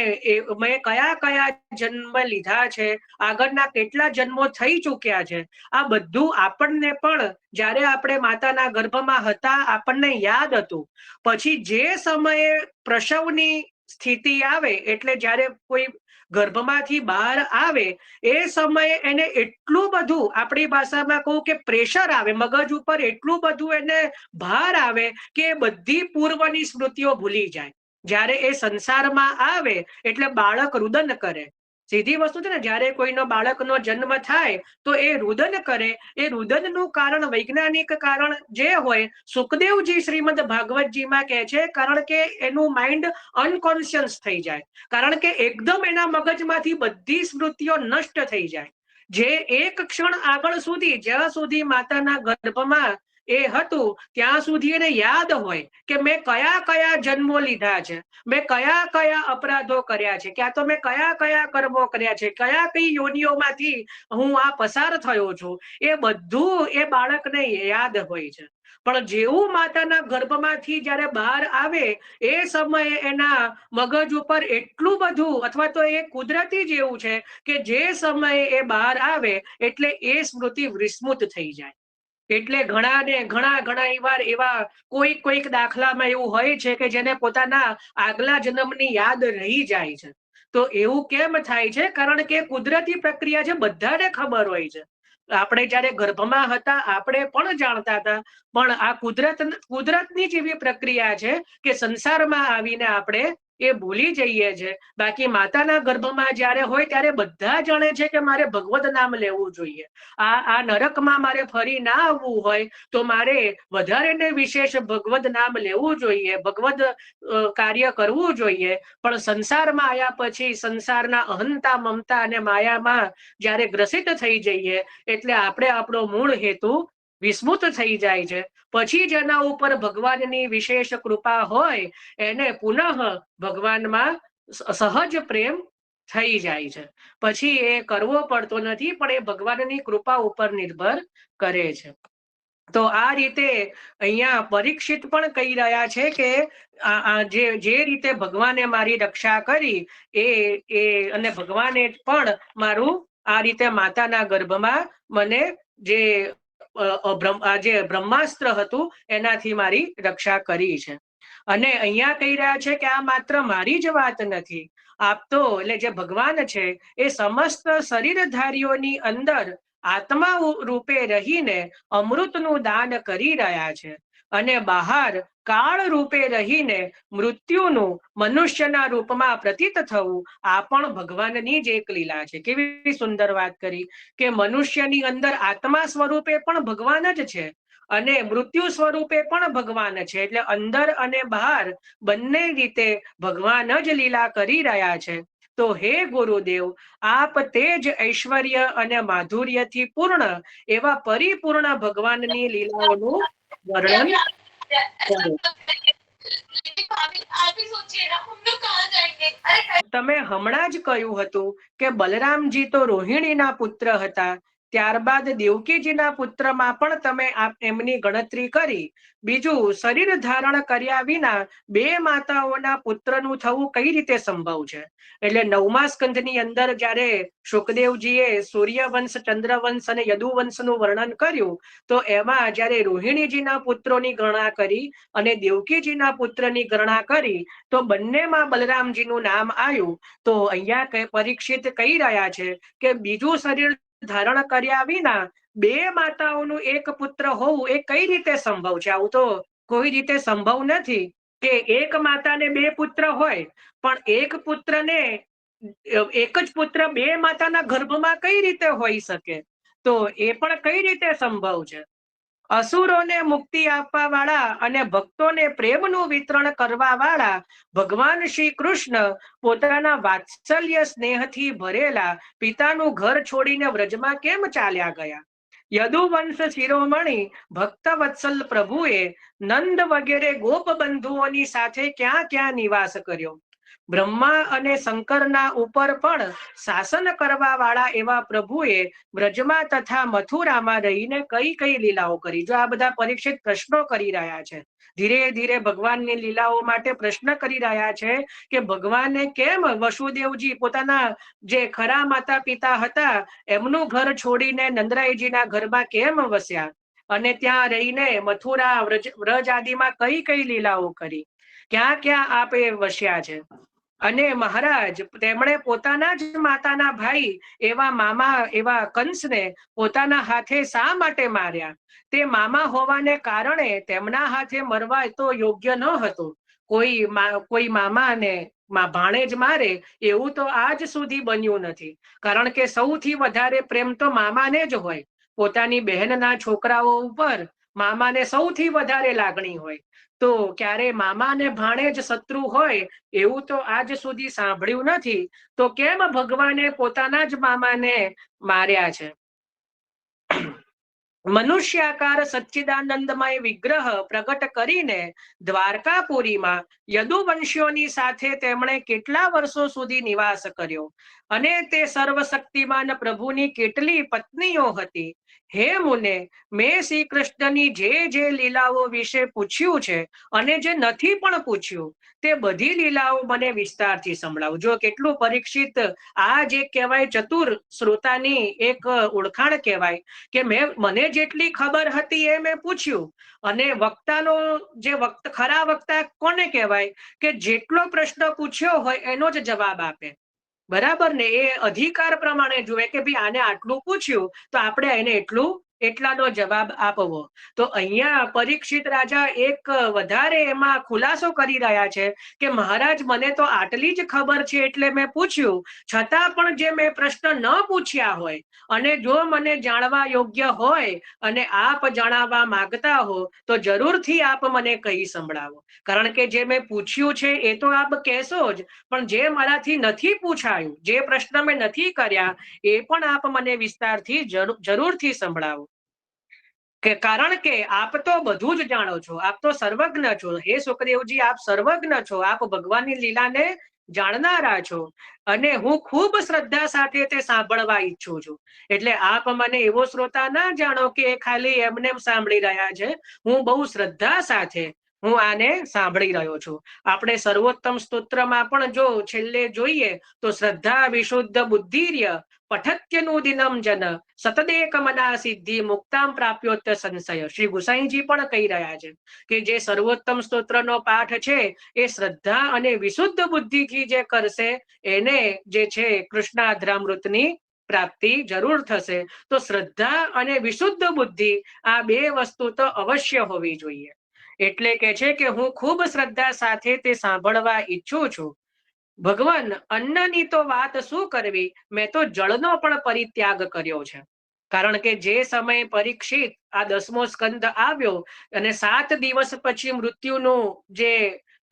મેં કયા કયા જન્મ લીધા છે, આગળના કેટલા જન્મો થઈ ચૂક્યા છે, આ બધું આપણને પણ જ્યારે આપણે માતાના ગર્ભમાં હતા આપણને યાદ હતું. પછી જે સમયે પ્રસવની સ્થિતિ આવે, એટલે જ્યારે કોઈ ગર્ભમાંથી બહાર આવે એ સમયે એને એટલું બધું, આપણી ભાષામાં કહું કે પ્રેશર આવે મગજ ઉપર, એટલું બધું એને ભાર આવે કે બધી પૂર્વની સ્મૃતિઓ ભૂલી જાય. જ્યારે એ સંસારમાં આવે એટલે બાળક રુદન કરે, સીધી વસ્તુ છે ને. જ્યારે કોઈનો બાળકનો જન્મ થાય તો એ રુદન કરે. એ રુદનનું કારણ, વૈજ્ઞાનિક કારણ જે હોય, સુખદેવજી શ્રીમદ ભાગવતજીમાં કહે છે, કારણ કે એનું માઇન્ડ અનકોન્શિયસ થઈ જાય, કારણ કે એકદમ એના મગજમાંથી બધી સ્મૃતિઓ નષ્ટ થઈ જાય. જે એક ક્ષણ આગળ સુધી, જ્યાં સુધી માતાના ગર્ભમાં એ હતું ત્યાં સુધી એને યાદ હોય કે મેં કયા કયા જન્મો લીધા છે, મેં કયા કયા અપરાધો કર્યા છે, ક્યાં તો મેં કયા કયા કર્મો કર્યા છે, કયા કઈ યોનિઓમાંથી હું આ પસાર થયો છું, એ બધું એ બાળકને યાદ હોય છે. પણ જેવું માતાના ગર્ભમાંથી જ્યારે બહાર આવે એ સમયે એના મગજ ઉપર એટલું બધું, અથવા તો એ કુદરતી જ એવું છે કે જે સમયે એ બહાર આવે એટલે એ સ્મૃતિ વિસ્મૃત થઈ જાય. એટલે ઘણા વાર એવા કોઈક દાખલામાં એવું હોય છે કે જેને પોતાના આગલા જન્મની યાદ રહી જાય છે. તો એવું કેમ થાય છે? કારણ કે કુદરતી પ્રક્રિયા છે, બધાને ખબર હોય છે. આપણે જ્યારે ગર્ભમાં હતા આપણે પણ જાણતા હતા, પણ આ કુદરતની જ એવી પ્રક્રિયા છે કે સંસારમાં આવીને આપણે એ ભૂલી જઈએ છે. બાકી માતાના ગર્ભમાં જ્યારે હોય ત્યારે બધા જાણે છે કે મારે ભગવત નામ લેવું જોઈએ, આ નરકમાં મારે ફરી ના આવવું હોય તો મારે વધારે ને વિશેષ ભગવત નામ લેવું જોઈએ, ભગવત કાર્ય કરવું જોઈએ. પણ સંસારમાં આવ્યા પછી સંસારના અહંતા, મમતા અને માયામાં જ્યારે ગ્રસિત થઈ જઈએ એટલે આપણે આપણો મૂળ હેતુ વિસ્મૃત થઈ જાય છે. પછી જેના ઉપર ભગવાનની વિશેષ કૃપા હોય એને પુનઃ ભગવાનમાં સહજ પ્રેમ થઈ જાય છે. પછી એ કરવો પડતો નથી, પણ એ ભગવાનની કૃપા ઉપર નિર્ભર કરે છે. તો આ રીતે અહીંયા પરીક્ષિત પણ કહી રહ્યા છે કે જે રીતે ભગવાને મારી રક્ષા કરી એ અને ભગવાને પણ મારું આ રીતે માતાના ગર્ભમાં મને જે બ્રહ્માસ્ત્ર હતું એનાથી મારી રક્ષા કરી છે. અને અહીંયા કહી રહ્યા છે કે આ માત્ર મારી જ વાત નથી, આપ તો એટલે જે ભગવાન છે એ સમસ્ત શરીરધારીઓની અંદર આત્મા રૂપે રહીને અમૃતનું દાન કરી રહ્યા છે, અને બહાર કાળ રૂપે રહીને મૃત્યુનું મનુષ્યના રૂપમાં પ્રતીત થવું આ પણ ભગવાનની જ એક લીલા છે. કેવી સુંદર વાત કરી કે મનુષ્યની અંદર આત્મા સ્વરૂપે પણ ભગવાન જ છે અને મૃત્યુ સ્વરૂપે પણ ભગવાન છે. એટલે અંદર અને બહાર બંને રીતે ભગવાન જ લીલા કરી રહ્યા છે. તો હે ગુરુદેવ, આપ તે જ ઐશ્વર્ય અને માધુર્યથી પૂર્ણ એવા પરિપૂર્ણ ભગવાનની લીલાઓનું વર્ણન કરો. તમે હમણાં જ કહ્યું હતું કે બલરામજી તો રોહિણીના પુત્ર હતા, ત્યારબાદ દેવકીજીના પુત્રમાં પણ તમે એમની ગણતરી કરી. બીજું, શરીર ધારણ કર્યા વિના બે માતાઓના પુત્રનું થવું કઈ રીતે સંભવ છે? એટલે 9મા સ્કંધની અંદર જ્યારે શુકદેવજીએ સૂર્યવંશ, ચંદ્રવંશ અને યદુવંશનું વર્ણન કર્યું તો એમાં જ્યારે રોહિણીજીના પુત્રોની ગણના કરી અને દેવકીજીના પુત્રની ગણના કરી તો બંનેમાં બલરામજીનું નામ આવ્યું. તો અહીંયા પરીક્ષિત કહી રહ્યા છે કે બીજું શરીર ધારણ કર્યા વિના બે માતાઓનું એક પુત્ર હોવું એ કઈ રીતે સંભવ છે? આવું તો કોઈ રીતે સંભવ નથી કે એક માતાને બે પુત્ર હોય, પણ એક પુત્રને એક જ પુત્ર બે માતાના ગર્ભમાં કઈ રીતે હોઈ શકે? તો એ પણ કઈ રીતે સંભવ છે? અસુરોને મુક્તિ આપવા વાળા અને ભક્તોને પ્રેમનું વિતરણ કરવા વાળા ભગવાન શ્રી કૃષ્ણ પોતાના વાત્સલ્ય સ્નેહથી ભરેલા પિતાનું ઘર છોડીને વ્રજમાં કેમ ચાલ્યા ગયા? યદુવંશ શિરોમણી ભક્ત વત્સલ પ્રભુએ નંદ વગેરે ગોપ બંધુઓની સાથે ક્યાં ક્યાં નિવાસ કર્યો? બ્રહ્મા અને શંકરના ઉપર પણ શાસન કરવા વાળા એવા પ્રભુએ વ્રજમાં તથા મથુરામાં રહીને કઈ કઈ લીલાઓ કરી. જો આ બધા પરીક્ષિત પ્રશ્નો કરી રહ્યા છે, ધીરે ધીરે ભગવાનની લીલાઓ માટે પ્રશ્ન કરી રહ્યા છે કે ભગવાને કેમ વસુદેવજી પોતાના જે ખરા માતા પિતા હતા એમનું ઘર છોડીને નંદરાયજીના ઘરમાં કેમ વસ્યા અને ત્યાં રહીને મથુરા વ્રજ આદિમાં કઈ કઈ લીલાઓ કરી, ક્યાં ક્યાં આપે વસ્યા છે. અને મહારાજ તેમણે પોતાના જ માતાના ભાઈ એવા મામા એવા કંસને પોતાના હાથે શા માટે માર્યા? તે મામા હોવાને કારણે તેમના હાથે મરવા તો યોગ્ય ન હતું. કોઈ મામાને ભાણેજ મારે એવું તો આજ સુધી બન્યું નથી, કારણ કે સૌથી વધારે પ્રેમ તો મામાને જ હોય. પોતાની બહેનના છોકરાઓ ઉપર મામાને સૌથી વધારે લાગણી હોય, તો ક્યારે મામા ને ભાણેજ શત્રુ હોય એવું તો આજ સુધી સાંભળ્યું નથી. તો કેમ ભગવાને પોતાના જ મામાને માર્યા છે? મનુષ્યાકાર સચ્ચિદાનંદમય વિગ્રહ પ્રગટ કરીને દ્વારકાપુરીમાં યદુવંશીઓની સાથે તેમણે કેટલા વર્ષો સુધી નિવાસ કર્યો અને તે સર્વશક્તિમાન પ્રભુની કેટલી પત્નીઓ હતી? હે મુને, મેં શ્રી કૃષ્ણની જે લીલાઓ વિશે પૂછ્યું છે અને જે નથી પણ પૂછ્યું તે બધી લીલાઓ મને વિસ્તારથી સંભળાવો. જો કેટલું પરીક્ષિત, આ જે કહેવાય ચતુર શ્રોતાની એક ઓળખાણ કહેવાય કે મને જેટલી ખબર હતી એ મેં પૂછ્યું. અને વક્તાનો જે ખરા વક્તા કોને કહેવાય કે જેટલો પ્રશ્ન પૂછ્યો હોય એનો જ જવાબ આપે. બરાબર ને? એ અધિકાર પ્રમાણે જુએ કે ભાઈ આને આટલું પૂછ્યું તો આપણે એને એટલાનો જવાબ આપવો. તો અહીંયા પરીક્ષિત રાજા એક વધારે એમાં ખુલાસો કરી રહ્યા છે કે મહારાજ મને તો આટલી જ ખબર છે એટલે મેં પૂછ્યું, છતાં પણ જે મેં પ્રશ્ન ન પૂછ્યા હોય અને જો મને જાણવા યોગ્ય હોય અને આપ જણાવવા માંગતા હો તો જરૂરથી આપ મને કહી સંભળાવો. કારણ કે જે મેં પૂછ્યું છે એ તો આપ કહેશો જ, પણ જે મારાથી નથી પૂછાયું, જે પ્રશ્ન મેં નથી કર્યા એ પણ આપ મને વિસ્તારથી જરૂરથી સંભળાવો. કારણ કે આપ તો બધું જ જાણો છો, આપ તો સર્વજ્ઞ છો. હે સુખદેવજી, આપ સર્વજ્ઞ છો, આપ ભગવાનની લીલાને જાણનારા છો અને હું ખૂબ શ્રદ્ધા સાથે તે સાંભળવા ઈચ્છું છું. એટલે આપ મને એવો શ્રોતા ના જાણો કે ખાલી એમને સાંભળી રહ્યા છે. હું બહુ શ્રદ્ધા સાથે હું આને સાંભળી રહ્યો છું. આપણે સર્વોત્તમ સ્તોત્રમાં પણ જો છેલ્લે જોઈએ તો શ્રદ્ધા વિશુદ્ધ બુદ્ધિર્ય પઠત્યનું દિનમ જન સતદેક મના સિદ્ધિ મુક્તામ પ્રાપ્યોત્ય સંશય. શ્રી ગુસાઈજી પણ કહી રહ્યા છે કે જે સર્વોત્તમ સ્તોત્રનો પાઠ છે એ શ્રદ્ધા અને વિશુદ્ધ બુદ્ધિથી જે કરશે એને જે છે કૃષ્ણાધ્રામૃતની પ્રાપ્તિ જરૂર થશે. તો શ્રદ્ધા અને વિશુદ્ધ બુદ્ધિ આ બે વસ્તુ તો અવશ્ય હોવી જોઈએ. એટલે કે છે કે હું ખૂબ શ્રદ્ધા સાથે તે સાંભળવા ઈચ્છું છું. ભગવાન, અન્નની તો વાત શું કરવી, મેં તો જળનો પણ પરિત્યાગ કર્યો છે. કારણ કે જે સમયે પરીક્ષિત આ 10મો સ્કંદ આવ્યો અને 7 દિવસ પછી મૃત્યુનું જે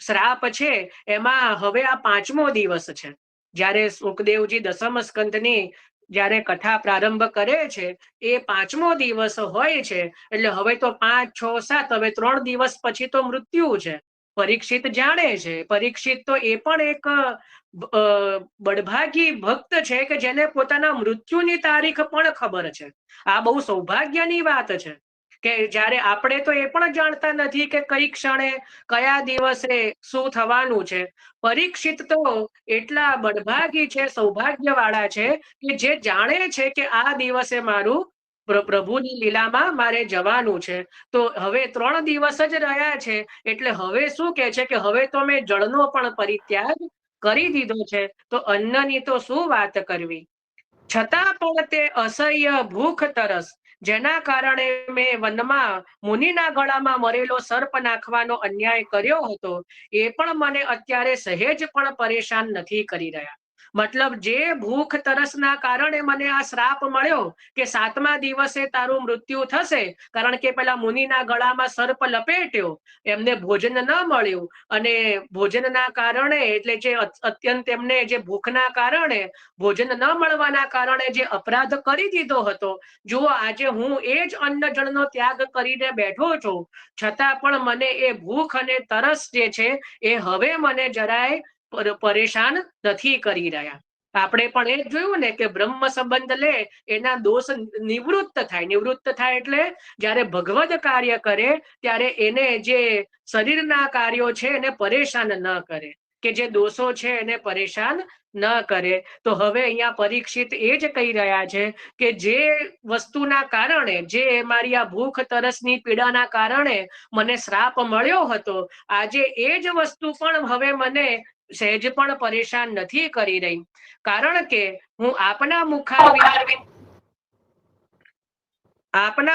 શ્રાપ છે એમાં હવે આ 5મો દિવસ છે. જ્યારે સુખદેવજી 10મ સ્કંદની જ્યારે કથા પ્રારંભ કરે છે એ 5મો દિવસ હોય છે. એટલે હવે તો 5, 6, 7, હવે 3 દિવસ પછી તો મૃત્યુ છે. પરીક્ષિત જાણે છે. પરીક્ષિત તો એ પણ એક બળભાગી ભક્ત છે કે જેને પોતાના મૃત્યુની તારીખ પણ ખબર છે. આ બહુ સૌભાગ્યની વાત છે કે જ્યારે આપણે તો એ પણ જાણતા નથી કે કઈ ક્ષણે કયા દિવસે શું થવાનું છે. પરીક્ષિત તો એટલા બળભાગી છે, સૌભાગ્યવાળા છે કે જે જાણે છે કે આ દિવસે મારું પ્રભુની લીલામાં મારે જવાનું છે. તો હવે 3 દિવસ જ રહ્યા છે એટલે હવે શું કે છે કે હવે તો મેં જળનો પણ પરિત્યાગ કરી દીધો છે, તો અન્નની તો શું વાત કરવી. છતાં પણ તે અસહ્ય ભૂખ તરસ જેના કારણે મેં વનમાં મુનિના ગળામાં મરેલો સર્પ નાખવાનો અન્યાય કર્યો હતો એ પણ મને અત્યારે સહેજ પણ પરેશાન નથી કરી રહ્યા. મતલબ જે ભૂખ તરસના કારણે મને આ શ્રાપ મળ્યો કે 7મા દિવસે તારું મૃત્યુ થશે, કારણ કે પેલા મુનિના ગળામાં સર્પ લપેટ્યો, એમને ભોજન ન મળ્યું અને ભોજનના કારણે એટલે જે અત્યંત એમને જે ભૂખના કારણે ભોજન ન મળવાના કારણે જે અપરાધ કરી દીધો હતો, જુઓ આજે હું એ જ અન્ન જળનો ત્યાગ કરીને બેઠો છું, છતાં પણ મને એ ભૂખ અને તરસ જે છે એ હવે મને જરાય પરેશાન નથી કરી રહ્યા. આપણે પણ એ જ જોયું ને કે બ્રહ્મ સંબંધ લે એના દોષ નિવૃત્ત થાય એટલે જ્યારે ભગવદ કાર્ય કરે ત્યારે એને જે શરીરના કાર્યો છે એને પરેશાન ન કરે, કે જે દોષો છે એને પરેશાન ન કરે. તો હવે અહીંયા પરીક્ષિત એ જ કહી રહ્યા છે કે જે વસ્તુના કારણે, જે મારી આ ભૂખ તરસની પીડાના કારણે મને શ્રાપ મળ્યો હતો, આજે એ જ વસ્તુ પણ હવે મને સહેજ પણ પરેશાન નથી કરી રહી, કારણ કે હું આપના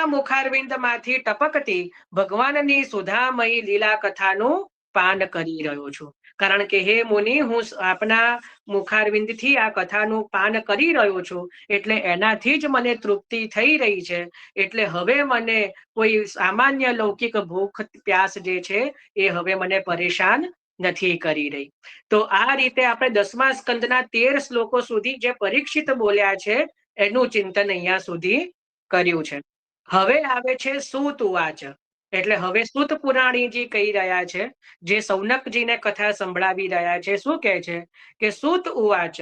મુખારવિંદમાંથી ટપકતી ભગવાનની સુધામયી લીલા કથાનું પાન કરી રહ્યો છું. કારણ કે હે મુનિ, હું આપના મુખારવિંદથી આ કથાનું પાન કરી રહ્યો છું, એટલે એનાથી જ મને તૃપ્તિ થઈ રહી છે. એટલે હવે મને કોઈ સામાન્ય લૌકિક ભૂખ પ્યાસ જે છે એ હવે મને પરેશાન નથી કરી રહી. તો આ રીતે આપણે 10મા સ્કંદના 13 શ્લોકો સુધી જે પરીક્ષિત બોલ્યા છે એનું ચિંતન અહીંયા સુધી કર્યું છે. હવે આવે છે સૂત ઉવાચ. એટલે હવે સૂત પુરાણીજી કહી રહ્યા છે, જે સૌનકજીને કથા સંભળાવી રહ્યા છે. શું કહે છે કે સૂત ઉવાચ,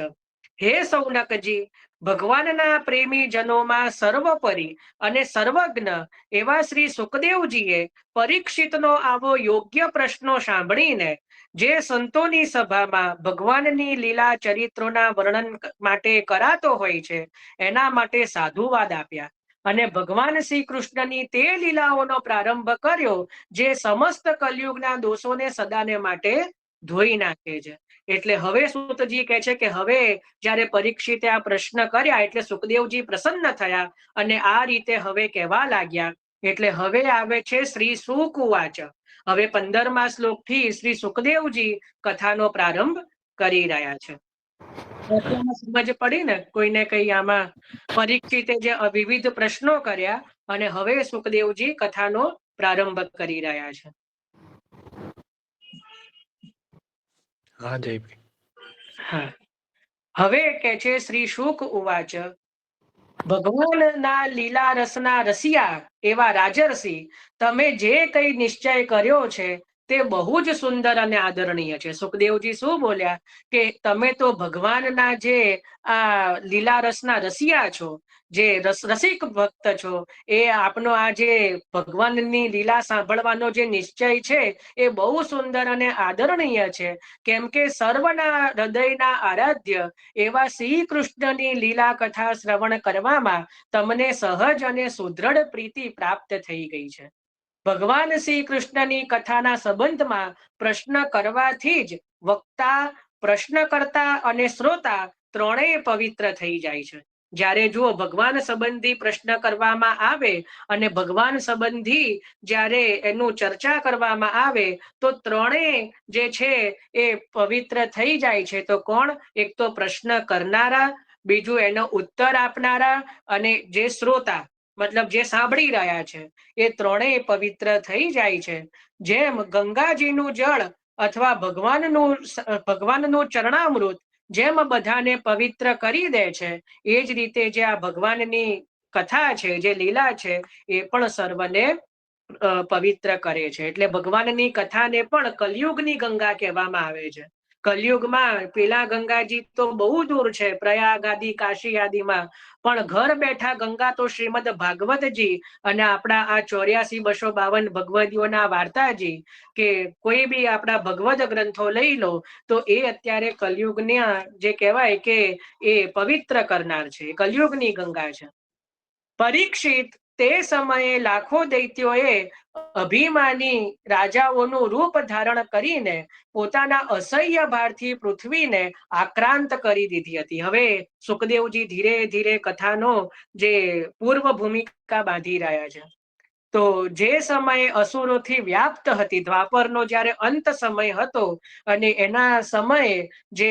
હે સૌનકજી, ભગવાનના પ્રેમી જનોમાં સર્વોપરી અને સર્વજ્ઞ એવા શ્રી સુખદેવજીએ પરીક્ષિતનો આવો યોગ્ય પ્રશ્નો સાંભળીને જે સંતોની સભામાં ભગવાનની લીલા ચરિત્રોના વર્ણન માટે કરાતો હોય છે એના માટે સાધુવાદ આપ્યા અને ભગવાન શ્રી કૃષ્ણની તે લીલાઓનો પ્રારંભ કર્યો જે સમસ્ત કલયુગના દોષોને સદાને માટે ધોઈ નાખે છે. એટલે હવે સૂતજી કહે છે કે હવે જ્યારે પરીક્ષિતે આ પ્રશ્ન કર્યા એટલે સુખદેવજી પ્રસન્ન થયા અને આ રીતે હવે કહેવા લાગ્યા. એટલે હવે આવે છે શ્રી સુક ઉવાચ. હવે 15મા શ્લોકથી શ્રી સુખદેવજી કથાનો પ્રારંભ કરી રહ્યા છે. સમજ પડી ને કોઈને કઈ? આમાં પરીક્ષિતે જે વિવિધ પ્રશ્નો કર્યા અને હવે સુખદેવજી કથાનો પ્રારંભ કરી રહ્યા છે. હા, હવે કે છે શ્રી શુક ઉવાચ, ભગવાનના લીલા રસના રસિયા એવા રાજર્ષિ, તમે જે કઈ નિશ્ચય કર્યો છે તે બહુ જ સુંદર અને આદરણીય છે. સુખદેવજી શું બોલ્યા કે તમે તો ભગવાનના જે આ લીલા રસના રસિયા છો, જે રસિક ભક્ત છો, એ આપનો આ જે ભગવાનની લીલા સાંભળવાનો જે નિશ્ચય છે એ બહુ સુંદર અને આદરણીય છે. કેમ કે સર્વના હૃદયના આરાધ્ય એવા શ્રી કૃષ્ણની લીલા કથા શ્રવણ કરવામાં તમને સહજ અને સુદૃઢ પ્રીતિ પ્રાપ્ત થઈ ગઈ છે. ભગવાન શ્રી કૃષ્ણની કથાના સંબંધમાં પ્રશ્ન કરવાથી જ વક્તા, પ્રશ્નકર્તા અને શ્રોતા ત્રણેય પવિત્ર થઈ જાય છે. જ્યારે જુઓ ભગવાન સંબંધી પ્રશ્ન કરવામાં આવે અને ભગવાન સંબંધી જ્યારે એનું ચર્ચા કરવામાં આવે તો ત્રણેય જે છે એ પવિત્ર થઈ જાય છે. તો કોણ? એક તો પ્રશ્ન કરનારા, બીજું એનો ઉત્તર આપનારા અને જે શ્રોતા, મતલબ જે સાંભળી રહ્યા છે, એ ત્રણેય પવિત્ર થઈ જાય છે. જેમ ગંગાજીનું જળ અથવા ભગવાનનું ચરણામૃત જેમ બધાને પવિત્ર કરી દે છે, એ જ રીતે જે આ ભગવાનની કથા છે, જે લીલા છે, એ પણ સર્વને પવિત્ર કરે છે. એટલે ભગવાનની કથાને પણ કલયુગની ગંગા કહેવામાં આવે છે. કલયુગમાં પેલા ગંગાજી તો બહુ દૂર છે, પ્રયાગ આદિ, કાશી આદિમાં, પણ ઘર બેઠા ગંગા તો શ્રીમદ ભાગવતજી અને આપણા આ 84-252 ભગવદીઓના વાર્તાજી, કે કોઈ બી આપણા ભગવદ ગ્રંથો લઈ લો તો એ અત્યારે કલયુગના જે કહેવાય કે એ પવિત્ર કરનાર છે, કલયુગની ગંગા છે. પરીક્ષિત, તે સમયે લાખો દૈત્યોએ અભિમાની રાજાઓનું રૂપ ધારણ કરીને પોતાના અસહ્ય ભારથી પૃથ્વીને આક્રાંત કરી દીધી હતી. હવે સુખદેવજી ધીરે ધીરે કથાનો જે પૂર્વ ભૂમિકા બાંધી રહ્યા છે. તો જે સમયે અસુરોથી વ્યાપ્ત હતી, દ્વાપરનો જ્યારે અંત સમય હતો અને એના સમયે જે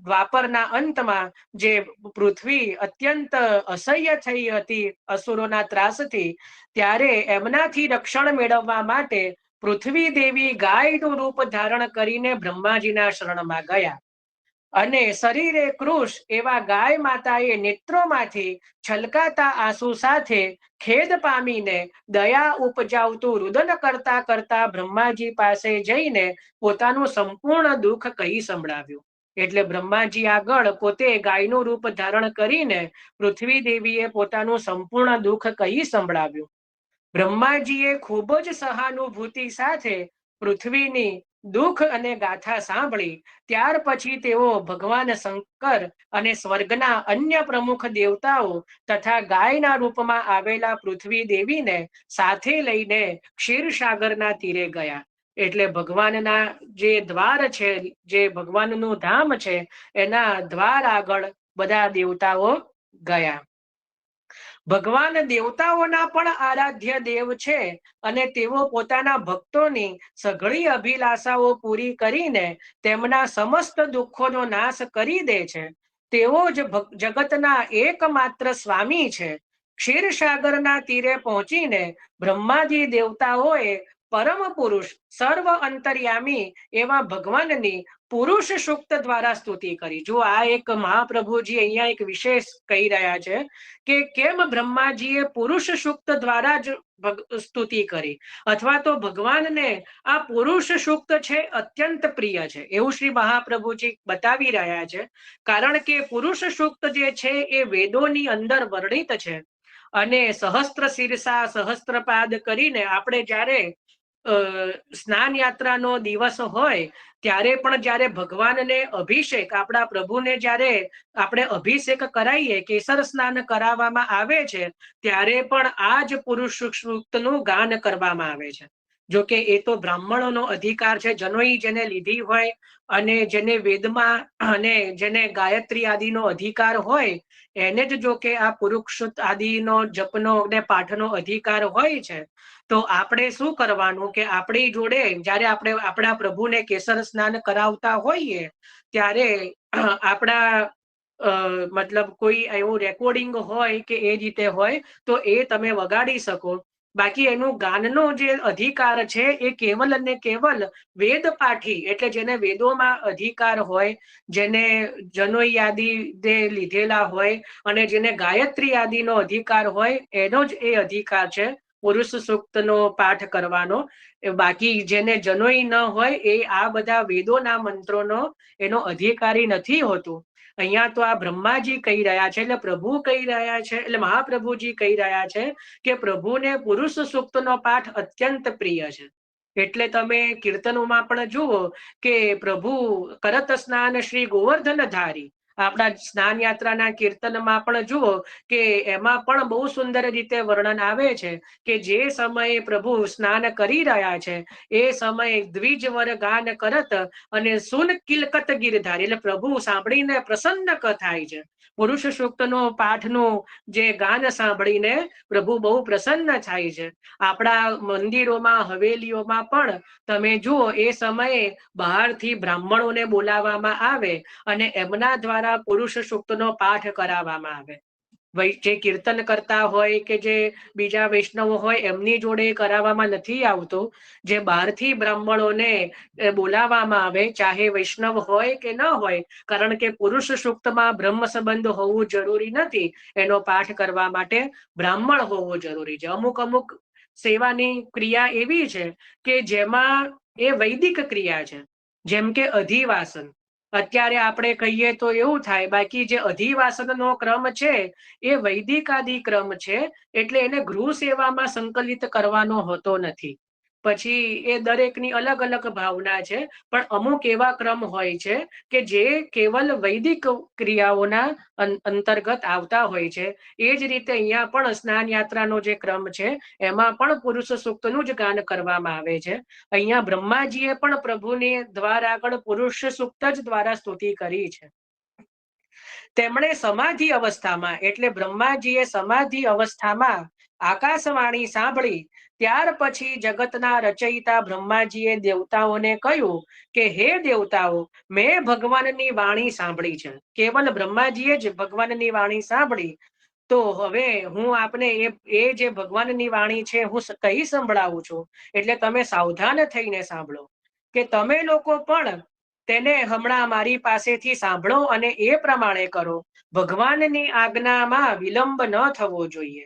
દ્વાપરના અંતમાં જે પૃથ્વી અત્યંત અસહ્ય થઈ હતી અસુરોના ત્રાસથી, ત્યારે એમનાથી રક્ષણ મેળવવા માટે પૃથ્વી દેવી ગાયનું રૂપ ધારણ કરીને બ્રહ્માજીના શરણમાં ગયા અને શરીરે કૃશ એવા ગાય માતાએ નેત્રોમાંથી છલકાતા આંસુ સાથે ખેદ પામીને દયા ઉપજાવતું રુદન કરતા કરતા બ્રહ્માજી પાસે જઈને પોતાનું સંપૂર્ણ દુઃખ કહી સંભળાવ્યું. એટલે બ્રહ્માજી આગળ પોતે ગાયનું રૂપ ધારણ કરીને પૃથ્વી દેવીએ પોતાનું સંપૂર્ણ દુઃખ કહી સંભળાવ્યું. બ્રહ્માજીએ ખૂબ જ સહાનુભૂતિ સાથે પૃથ્વીની દુઃખ અને ગાથા સાંભળી. ત્યાર પછી તેઓ ભગવાન શંકર અને સ્વર્ગના અન્ય પ્રમુખ દેવતાઓ તથા ગાયના રૂપમાં આવેલા પૃથ્વી દેવીને સાથે લઈને ક્ષીરસાગરના તીરે ગયા. એટલે ભગવાનના જે દ્વાર છે, જે ભગવાનનું ધામ છે, એના દ્વાર આગળ બધા દેવતાઓ ગયા. ભગવાન દેવતાઓના પણ આરાધ્ય દેવ છે અને તેઓ પોતાના ભક્તોની સઘળી અભિલાષાઓ પૂરી કરીને તેમના સમસ્ત દુઃખોનો નાશ કરી દે છે. તેઓ જ જગતના એકમાત્ર સ્વામી છે. ક્ષીરસાગરના તીરે પહોંચીને બ્રહ્માજી દેવતાઓએ પરમ પુરુષ સર્વ અંતર્યામી એવા ભગવાનની પુરુષ સૂક્ત દ્વારા સ્તુતિ કરી. જો આ એક મહાપ્રભુજી અહીંયા એક વિશેષ કહી રહ્યા છે કે કેમ બ્રહ્માજીએ પુરુષ સૂક્ત દ્વારા જ સ્તુતિ કરી, અથવા તો ભગવાનને આ પુરુષ સૂક્ત છે અત્યંત પ્રિય છે એવું શ્રી મહાપ્રભુજી બતાવી રહ્યા છે. કારણ કે પુરુષ સૂક્ત જે છે એ વેદોની અંદર વર્ણિત છે અને સહસ્ત્ર શીર્ષા સહસ્ત્રપાદ કરીને આપણે જ્યારે સ્નાન યાત્રાનો દિવસ હોય ત્યારે પણ જ્યારે ભગવાનને અભિષેક, આપણા પ્રભુને જ્યારે આપણે અભિષેક કરાવીએ, કેસર સ્નાન કરાવવામાં આવે છે, ત્યારે પણ આ જ પુરુષ સૂક્તનું ગાન કરવામાં આવે છે. જો કે એ તો બ્રાહ્મણોનો અધિકાર છે. જનોઈ જેને લીધી હોય અને જેને વેદમાં અને જેને ગાયત્રી આદિનો અધિકાર હોય એને જ જો કે આ પુરુષ આદિનો જપનો અને પાઠનો અધિકાર હોય છે. તો આપણે શું કરવાનું કે આપણી જોડે જ્યારે આપણે આપણા પ્રભુને કેસર સ્નાન કરાવતા હોઈએ ત્યારે આપણા મતલબ કોઈ એવું રેકોર્ડિંગ હોય કે એ રીતે હોય તો એ તમે વગાડી શકો. બાકી એનું ગાનનો જે અધિકાર છે એ કેવલ અને કેવલ વેદ પાઠી, એટલે જેને વેદોમાં અધિકાર હોય, જેને જનોઈ આદિ લીધેલા હોય અને જેને ગાયત્રી આદિનો અધિકાર હોય એનો જ એ અધિકાર છે પુરુષ સૂક્તનો પાઠ કરવાનો. બાકી જેને જનોઈ ન હોય એ આ બધા વેદોના મંત્રોનો એનો અધિકારી નથી હોતું. અહીંયા તો આ બ્રહ્માજી કહી રહ્યા છે, એટલે પ્રભુ કહી રહ્યા છે, એટલે મહાપ્રભુજી કહી રહ્યા છે કે પ્રભુને પુરુષ સૂક્તનો પાઠ અત્યંત પ્રિય છે. એટલે તમે કીર્તનોમાં પણ જુઓ કે પ્રભુ કરત સ્નાન શ્રી ગોવર્ધન ધારી, આપણા સ્નાન યાત્રાના કીર્તનમાં પણ જુઓ કે એમાં પણ બહુ સુંદર રીતે વર્ણન આવે છે કે જે સમયે પ્રભુ સ્નાન કરી રહ્યા છે એ સમયે દ્વિજવર ગાન કરત અને સુન કિલકત ગિરધારી, એટલે પ્રભુ સાંભળીને પ્રસન્ન થાય છે. પુરુષ સૂક્તનો પાઠનું જે ગાન સાંભળીને પ્રભુ બહુ પ્રસન્ન થાય છે. આપણા મંદિરોમાં હવેલીઓમાં પણ તમે જુઓ એ સમયે બહારથી બ્રાહ્મણોને બોલાવવામાં આવે અને એમના દ્વારા પુરુષ સૂક્તનો પાઠ કરાવવામાં આવે. જે કીર્તન કરતા હોય કે જે બીજા વૈષ્ણવો હોય એમની જોડે કરાવવામાં નથી આવતું. જે બહારથી બ્રાહ્મણોને બોલાવવામાં આવે, ચાહે વૈષ્ણવ હોય કે ન હોય, કારણ કે પુરુષ સૂક્તમાં બ્રહ્મ સંબંધ હોવું જરૂરી નથી. એનો પાઠ કરવા માટે બ્રાહ્મણ હોવો જરૂરી છે. અમુક અમુક સેવાની ક્રિયા એવી છે કે જેમાં એ વૈદિક ક્રિયા છે, જેમ કે અધિવાસન. અત્યારે આપણે કહીએ તો એવું થાય, બાકી જે અધિવાસનનો ક્રમ છે એ વૈદિક આદિ ક્રમ છે, એટલે એને ગૃહ સેવામાં સંકલિત કરવાનો હોતો નથી. પછી એ દરેકની અલગ અલગ ભાવના છે, પણ અમુક એવા ક્રમ હોય છે કે જે કેવલ વૈદિક ક્રિયાઓના અંતર્ગત આવતા હોય છે. એ જ રીતે અહીંયા પણ સ્નાન યાત્રાનો જે ક્રમ છે એમાં પણ પુરુષ સૂક્તનું જ ગાન કરવામાં આવે છે. અહીંયા બ્રહ્માજીએ પણ પ્રભુની દ્વાર આગળ પુરુષ સૂક્ત જ દ્વારા સ્તુતિ કરી છે. તેમણે સમાધિ અવસ્થામાં, એટલે બ્રહ્માજીએ સમાધિ અવસ્થામાં આકાશવાણી સાંભળી. ત્યાર પછી જગતના રચયિતા બ્રહ્માજીએ દેવતાઓને કહ્યું કે હે દેવતાઓ, મેં ભગવાનની વાણી સાંભળી છે. કેવલ બ્રહ્માજીએ જ ભગવાનની વાણી સાંભળી. તો હવે હું આપને એ જે ભગવાનની વાણી છે હું કહી સંભળાવું છું, એટલે તમે સાવધાન થઈને સાંભળો કે તમે લોકો પણ તેને હમણાં મારી પાસેથી સાંભળો અને એ પ્રમાણે કરો. ભગવાનની આજ્ઞામાં વિલંબ ન થવો જોઈએ.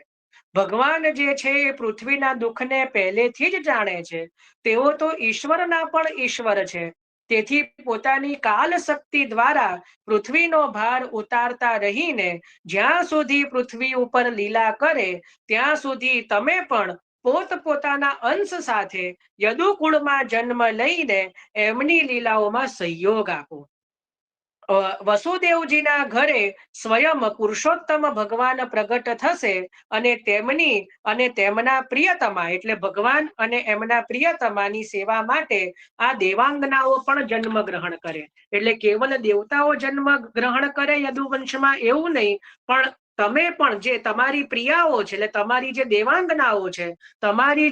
ભગવાન જે છે એ પૃથ્વીના દુઃખને પહેલેથી જ જાણે છે. તેઓ તો ઈશ્વરના પણ ઈશ્વર છે. તેથી પોતાની કાલ શક્તિ દ્વારા પૃથ્વીનો ભાર ઉતારતા રહીને જ્યાં સુધી પૃથ્વી ઉપર લીલા કરે ત્યાં સુધી તમે પણ પોતપોતાના અંશ સાથે યદુકુળમાં જન્મ લઈને એમની લીલાઓમાં સહયોગ આપો. વસુદેવજીના ઘરે સ્વયં પુરુષોત્તમ ભગવાન પ્રગટ થશે અને તેમના પ્રિયતમા એટલે ભગવાન અને એમના પ્રિયતમાની સેવા માટે આ દેવાંગનાઓ પણ જન્મ ગ્રહણ કરે. એટલે કેવલ દેવતાઓ જન્મ ગ્રહણ કરે યદુવંશમાં એવું નહીં, પણ તમે પણ જે તમારી પ્રિયાઓ છે એટલે તમારી જે દેવાંગનાઓ છે, તમારી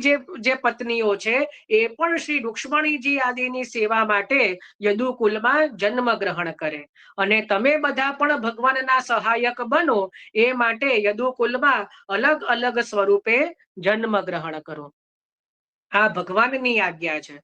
જે પત્નીઓ છે એ પણ શ્રી રૂક્ષ્મણીજી આદિની સેવા માટે યદુકુલમાં જન્મ ગ્રહણ કરે અને તમે બધા પણ ભગવાનના સહાયક બનો એ માટે યદુકુલમાં અલગ અલગ સ્વરૂપે જન્મ ગ્રહણ કરો. આ ભગવાનની આજ્ઞા છે.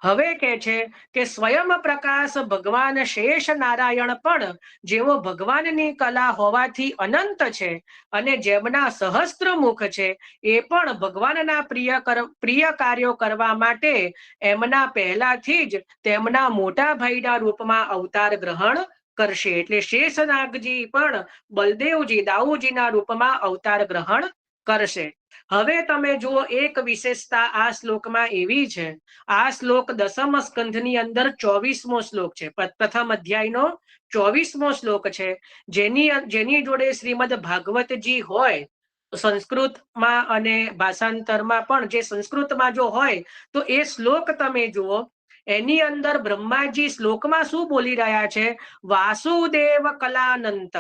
હવે કે છે કે સ્વયં પ્રકાશ ભગવાન શેષ નારાયણ પણ જેઓ ભગવાનની કલા હોવાથી અનંત છે અને જેમના સહસ્ત્ર મુખ છે એ પણ ભગવાનના પ્રિય કાર્યો કરવા માટે એમના પહેલાથી જ તેમના મોટા ભાઈના રૂપમાં અવતાર ગ્રહણ કરશે. એટલે શેષનાગજી પણ બલદેવજી દાઉજીના રૂપમાં અવતાર ગ્રહણ કરશે. હવે તમે જુઓ, એક વિશેષતા આ શ્લોકમાં એવી છે. આ શ્લોક દસમ સ્કંધની અંદર 24મો શ્લોક છે. પ્રથમ અધ્યાયનો 24મો શ્લોક છે. જેની જોડે શ્રીમદ ભાગવતજી હોય સંસ્કૃતમાં અને ભાષાંતરમાં પણ, જે સંસ્કૃતમાં જો હોય તો એ શ્લોક તમે જુઓ, એની અંદર બ્રહ્માજી શ્લોકમાં શું બોલી રહ્યા છે? વાસુદેવ કલાનંત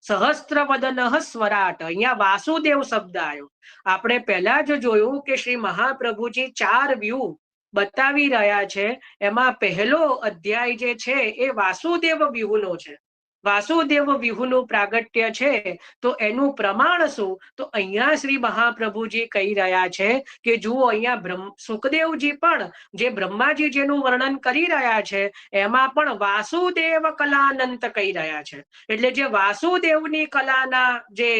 સહસ્ત્ર વદન સ્વરાટ. અહીંયા વાસુદેવ શબ્દ આવ્યો. આપણે પહેલા જ જોયું કે શ્રી મહાપ્રભુજી 4 વ્યૂહ બતાવી રહ્યા છે. એમાં પહેલો અધ્યાય જે છે એ વાસુદેવ વ્યૂહનો છે. વાસુદેવ વ્યૂહનું પ્રાગટ્ય છે. તો એનું પ્રમાણ શું? તો અહીંયા શ્રી મહાપ્રભુજી કહી રહ્યા છે કે જુઓ, અહીંયા સુખદેવજી પણ જે બ્રહ્માજી જેનું વર્ણન કરી રહ્યા છે એમાં પણ વાસુદેવ કલાનંત કહી રહ્યા છે. એટલે જે વાસુદેવની કલાના જે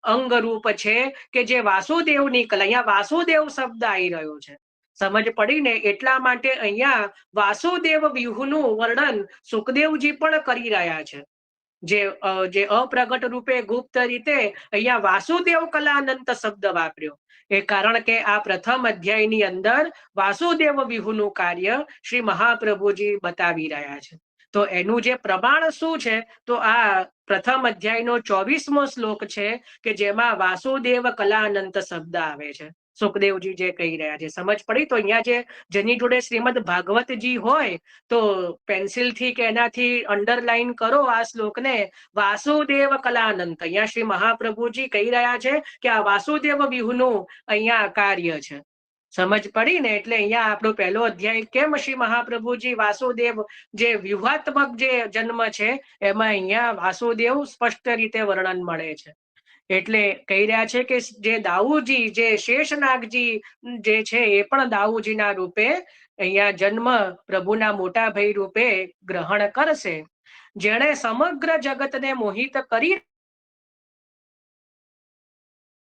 અંગરૂપ છે કે જે વાસુદેવની કલા, અહીંયા વાસુદેવ શબ્દ આવી રહ્યો છે. સમજ પડી ને? એટલા માટે અહીંયા વાસુદેવ વ્યૂહનું વર્ણન સુખદેવજી પણ કરી રહ્યા છે. જે અપ્રગટ રૂપે ગુપ્ત રીતે અહીંયા વાસુદેવ કલાનંત શબ્દ વાપર્યો એ કારણ કે આ પ્રથમ અધ્યાયની અંદર વાસુદેવ વ્યૂહનું કાર્ય શ્રી મહાપ્રભુજી બતાવી રહ્યા છે. તો એનું જે પ્રમાણ શું છે? તો આ પ્રથમ અધ્યાયનો 24મો શ્લોક છે કે જેમાં વાસુદેવ કલાનંત શબ્દ આવે છે. સુખદેવજી જે કહી રહ્યા છે, સમજ પડી? તો અહીંયા જેની જોડે શ્રીમદ ભાગવતજી હોય તો પેન્સિલથી કે એનાથી અંડરલાઈન કરો આ શ્લોકને, વાસુદેવ કલાનંત. અહીંયા શ્રી મહાપ્રભુજી કહી રહ્યા છે કે આ વાસુદેવ વ્યૂહનું અહીંયા કાર્ય છે. સમજ પડી ને? એટલે અહીંયા આપણો પહેલો અધ્યાય કેમ શ્રી મહાપ્રભુજી વાસુદેવ જે વ્યૂહાત્મક જે જન્મ છે એમાં અહીંયા વાસુદેવ સ્પષ્ટ રીતે વર્ણન મળે છે. એટલે કહી રહ્યા છે કે જે દાઉજી, જે શેષનાગજી જે છે એ પણ દાઉજીના રૂપે અહીંયા જન્મ પ્રભુના મોટા ભાઈ રૂપે ગ્રહણ કરશે. જેણે સમગ્ર જગતને મોહિત કરી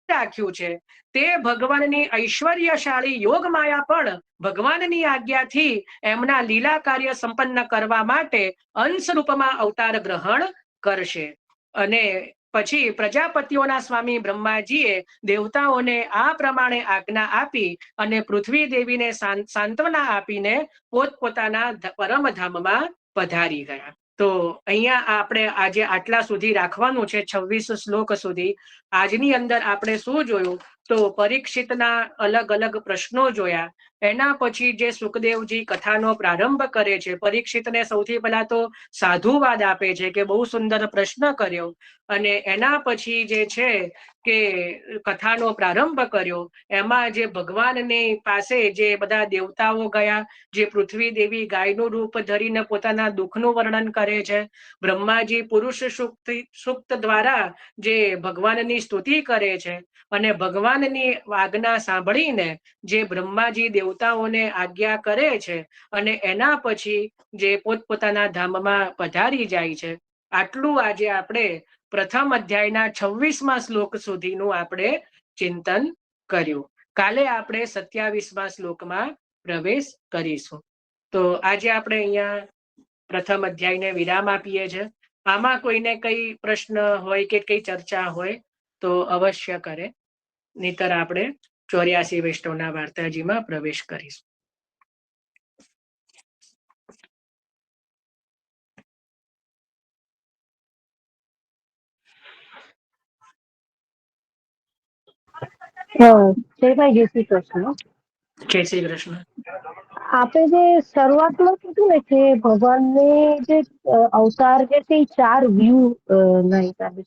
રાખ્યું છે તે ભગવાનની ઐશ્વર્યશાળી યોગ માયા પણ ભગવાનની આજ્ઞાથી એમના લીલા કાર્ય સંપન્ન કરવા માટે અંશ રૂપમાં અવતાર ગ્રહણ કરશે. અને પછી પ્રજાપતિઓના સ્વામી બ્રહ્માજીએ દેવતાઓને આ પ્રમાણે આજ્ઞા આપી અને પૃથ્વી દેવીને સાંત્વના આપીને પોતપોતાના પરમધામમાં પધારી ગયા. તો અહીંયા આપણે આજે આટલા સુધી રાખવાનું છે, 26 શ્લોક સુધી. આજની અંદર આપણે શું જોયું? તો પરીક્ષિતના અલગ અલગ પ્રશ્નો જોયા. એના પછી જે સુખદેવજી કથાનો પ્રારંભ કરે છે, પરીક્ષિતને સૌથી પહેલા તો સાધુવાદ આપે છે કે બહુ સુંદર પ્રશ્ન કર્યો, અને એના પછી જે છે કે કથાનો પ્રારંભ કર્યો. એમાં જે ભગવાનની પાસે જે બધા દેવતાઓ ગયા, જે પૃથ્વી દેવી ગાયનું રૂપ ધરીને પોતાના દુઃખનું વર્ણન કરે છે, બ્રહ્માજી પુરુષ સૂક્ત દ્વારા જે ભગવાનની સ્તુતિ કરે છે, અને ભગવાન ભગવાનની આજ્ઞા સાંભળીને જે બ્રહ્માજી દેવતાઓને આજ્ઞા કરે છે અને એના પછી જે પોતપોતાના ધામમાં પધારી જાય છે. આટલું આજે આપણે પ્રથમ અધ્યાયના 26મા શ્લોક સુધીનું આપણે ચિંતન કર્યું. કાલે આપણે 27મા શ્લોકમાં પ્રવેશ કરીશું. તો આજે આપણે અહીંયા પ્રથમ અધ્યાયને વિરામ આપીએ છીએ. આમાં કોઈને કઈ પ્રશ્ન હોય કે કઈ ચર્ચા હોય તો અવશ્ય કરે, નહીતર આપણે 84 વૈષ્ણવના વાર્તાજીમાં પ્રવેશ કરીશું. જયભાઈ, જય શ્રી કૃષ્ણ. જય શ્રી કૃષ્ણ. આપે જે શરૂઆતમાં કીધું ને કે ભગવાનને જે અવતાર જે છે એ 4 વ્યૂ ના હિસાબે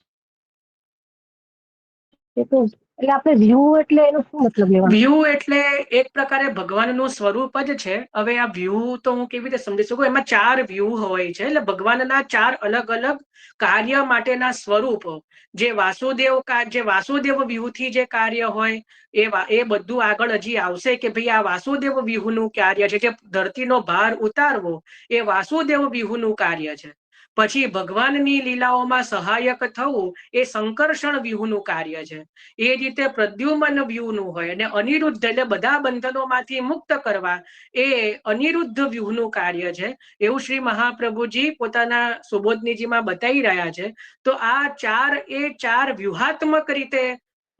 છે, તો એટલે આપણે વ્યૂ એટલે એનો શું મતલબ લેવાનો? વ્યૂ એટલે એક પ્રકારે ભગવાનનું સ્વરૂપ જ છે. હવે આ વ્યૂ તો હું કેવી રીતે સમજી શકું? એમાં 4 વ્યૂ હોય છે, એટલે ભગવાનના 4 અલગ અલગ કાર્ય માટેના સ્વરૂપો. જે વાસુદેવ વ્યૂહથી જે કાર્ય હોય એ બધું આગળ હજી આવશે કે ભાઈ આ વાસુદેવ વ્યૂહનું કાર્ય છે, જે ધરતીનો ભાર ઉતારવો એ વાસુદેવ વ્યૂહનું કાર્ય છે. પછી ભગવાનની લીલાઓમાં સહાયક થવું એ સંકર્ષણ વ્યૂહનું કાર્ય છે. એ રીતે પ્રદ્યુમન વ્યૂહનું હોય અને અનિરુદ્ધ એટલે બધા બંધનોમાંથી મુક્ત કરવા એ અનિરુદ્ધ વ્યૂહનું કાર્ય છે. એવું શ્રી મહાપ્રભુજી પોતાના સુબોધનીજીમાં બતાવી રહ્યા છે. તો આ 4 વ્યૂહાત્મક રીતે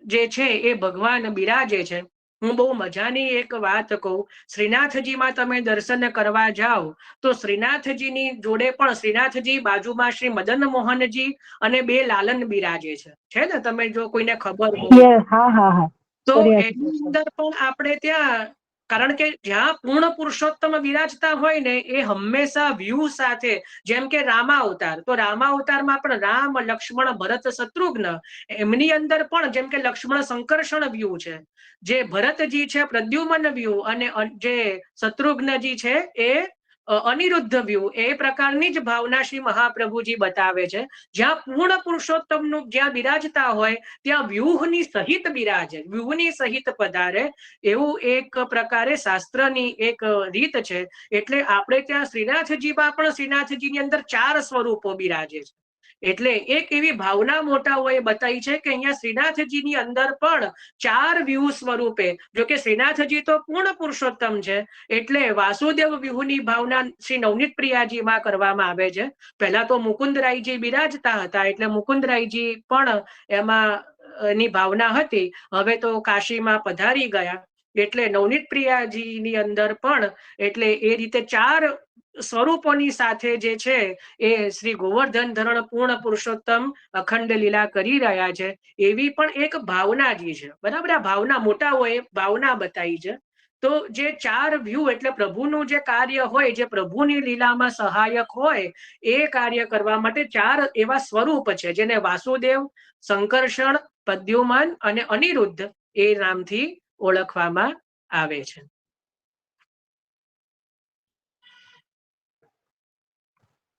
જે છે એ ભગવાન બિરાજે છે. હું બહુ મજાની એક વાત કહું. શ્રીનાથજીમાં તમે દર્શન કરવા જાઓ તો શ્રીનાથજીની જોડે પણ શ્રીનાથજી બાજુમાં શ્રી મદન મોહનજી અને 2 લાલન બિરાજે છે ને? તમે જો કોઈને ખબર હોય તો એની અંદર પણ આપણે ત્યાં, કારણ કે જ્યાં પૂર્ણ પુરુષોત્તમ બિરાજતા હોય ને એ હંમેશા વ્યૂહ સાથે, જેમ કે રામાવતાર, તો રામાવતારમાં પણ રામ, લક્ષ્મણ, ભરત, શત્રુઘ્ન, એમની અંદર પણ જેમ કે લક્ષ્મણ સંકર્ષણ વ્યૂહ છે, જે ભરતજી છે પ્રદ્યુમન વ્યૂહ અને જે શત્રુઘ્નજી છે એ અનિરુદ્ધ વ્યૂહ. એ પ્રકારની જ ભાવના શ્રી મહાપ્રભુજી બતાવે છે. જ્યાં પૂર્ણ પુરુષોત્તમનું જ્યાં બિરાજતા હોય ત્યાં વ્યૂહની સહિત બિરાજે, વ્યૂહની સહિત પધારે, એવું એક પ્રકારે શાસ્ત્રની એક રીત છે. એટલે આપણે ત્યાં શ્રીનાથજીમાં પણ શ્રીનાથજીની અંદર 4 સ્વરૂપો બિરાજે છે. એટલે એક એવી ભાવના મોટાઓએ બતાવી છે કે અહીંયા શ્રીનાથજીની અંદર પણ 4 વ્યૂહ સ્વરૂપે, જો કે શ્રીનાથજી તો પૂર્ણ પુરુષોત્તમ છે એટલે વાસુદેવ વ્યૂહની ભાવના શ્રી નવનીત પ્રિયાજીમાં કરવામાં આવે છે. પહેલા તો મુકુંદરાયજી બિરાજતા હતા એટલે મુકુંદરાયજી પણ એમાં ની ભાવના હતી. હવે તો કાશીમાં પધારી ગયા એટલે નવનીત પ્રિયાજીની અંદર પણ, એટલે એ રીતે 4 સ્વરૂપોની સાથે જે છે એ શ્રી ગોવર્ધન ધરણ પૂર્ણ પુરુષોત્તમ અખંડ લીલા કરી રહ્યા છે. એવી પણ એક ભાવનાજી છે. બરાબર, આ ભાવના મોટાઓએ ભાવના બતાવી છે. તો જે 4 વ્યૂહ એટલે પ્રભુનું જે કાર્ય હોય, જે પ્રભુની લીલામાં સહાયક હોય, એ કાર્ય કરવા માટે 4 એવા સ્વરૂપ છે, જેને વાસુદેવ, સંકર્ષણ, પ્રદ્યુમન અને અનિરુદ્ધ એ નામથી ઓળખવામાં આવે છે.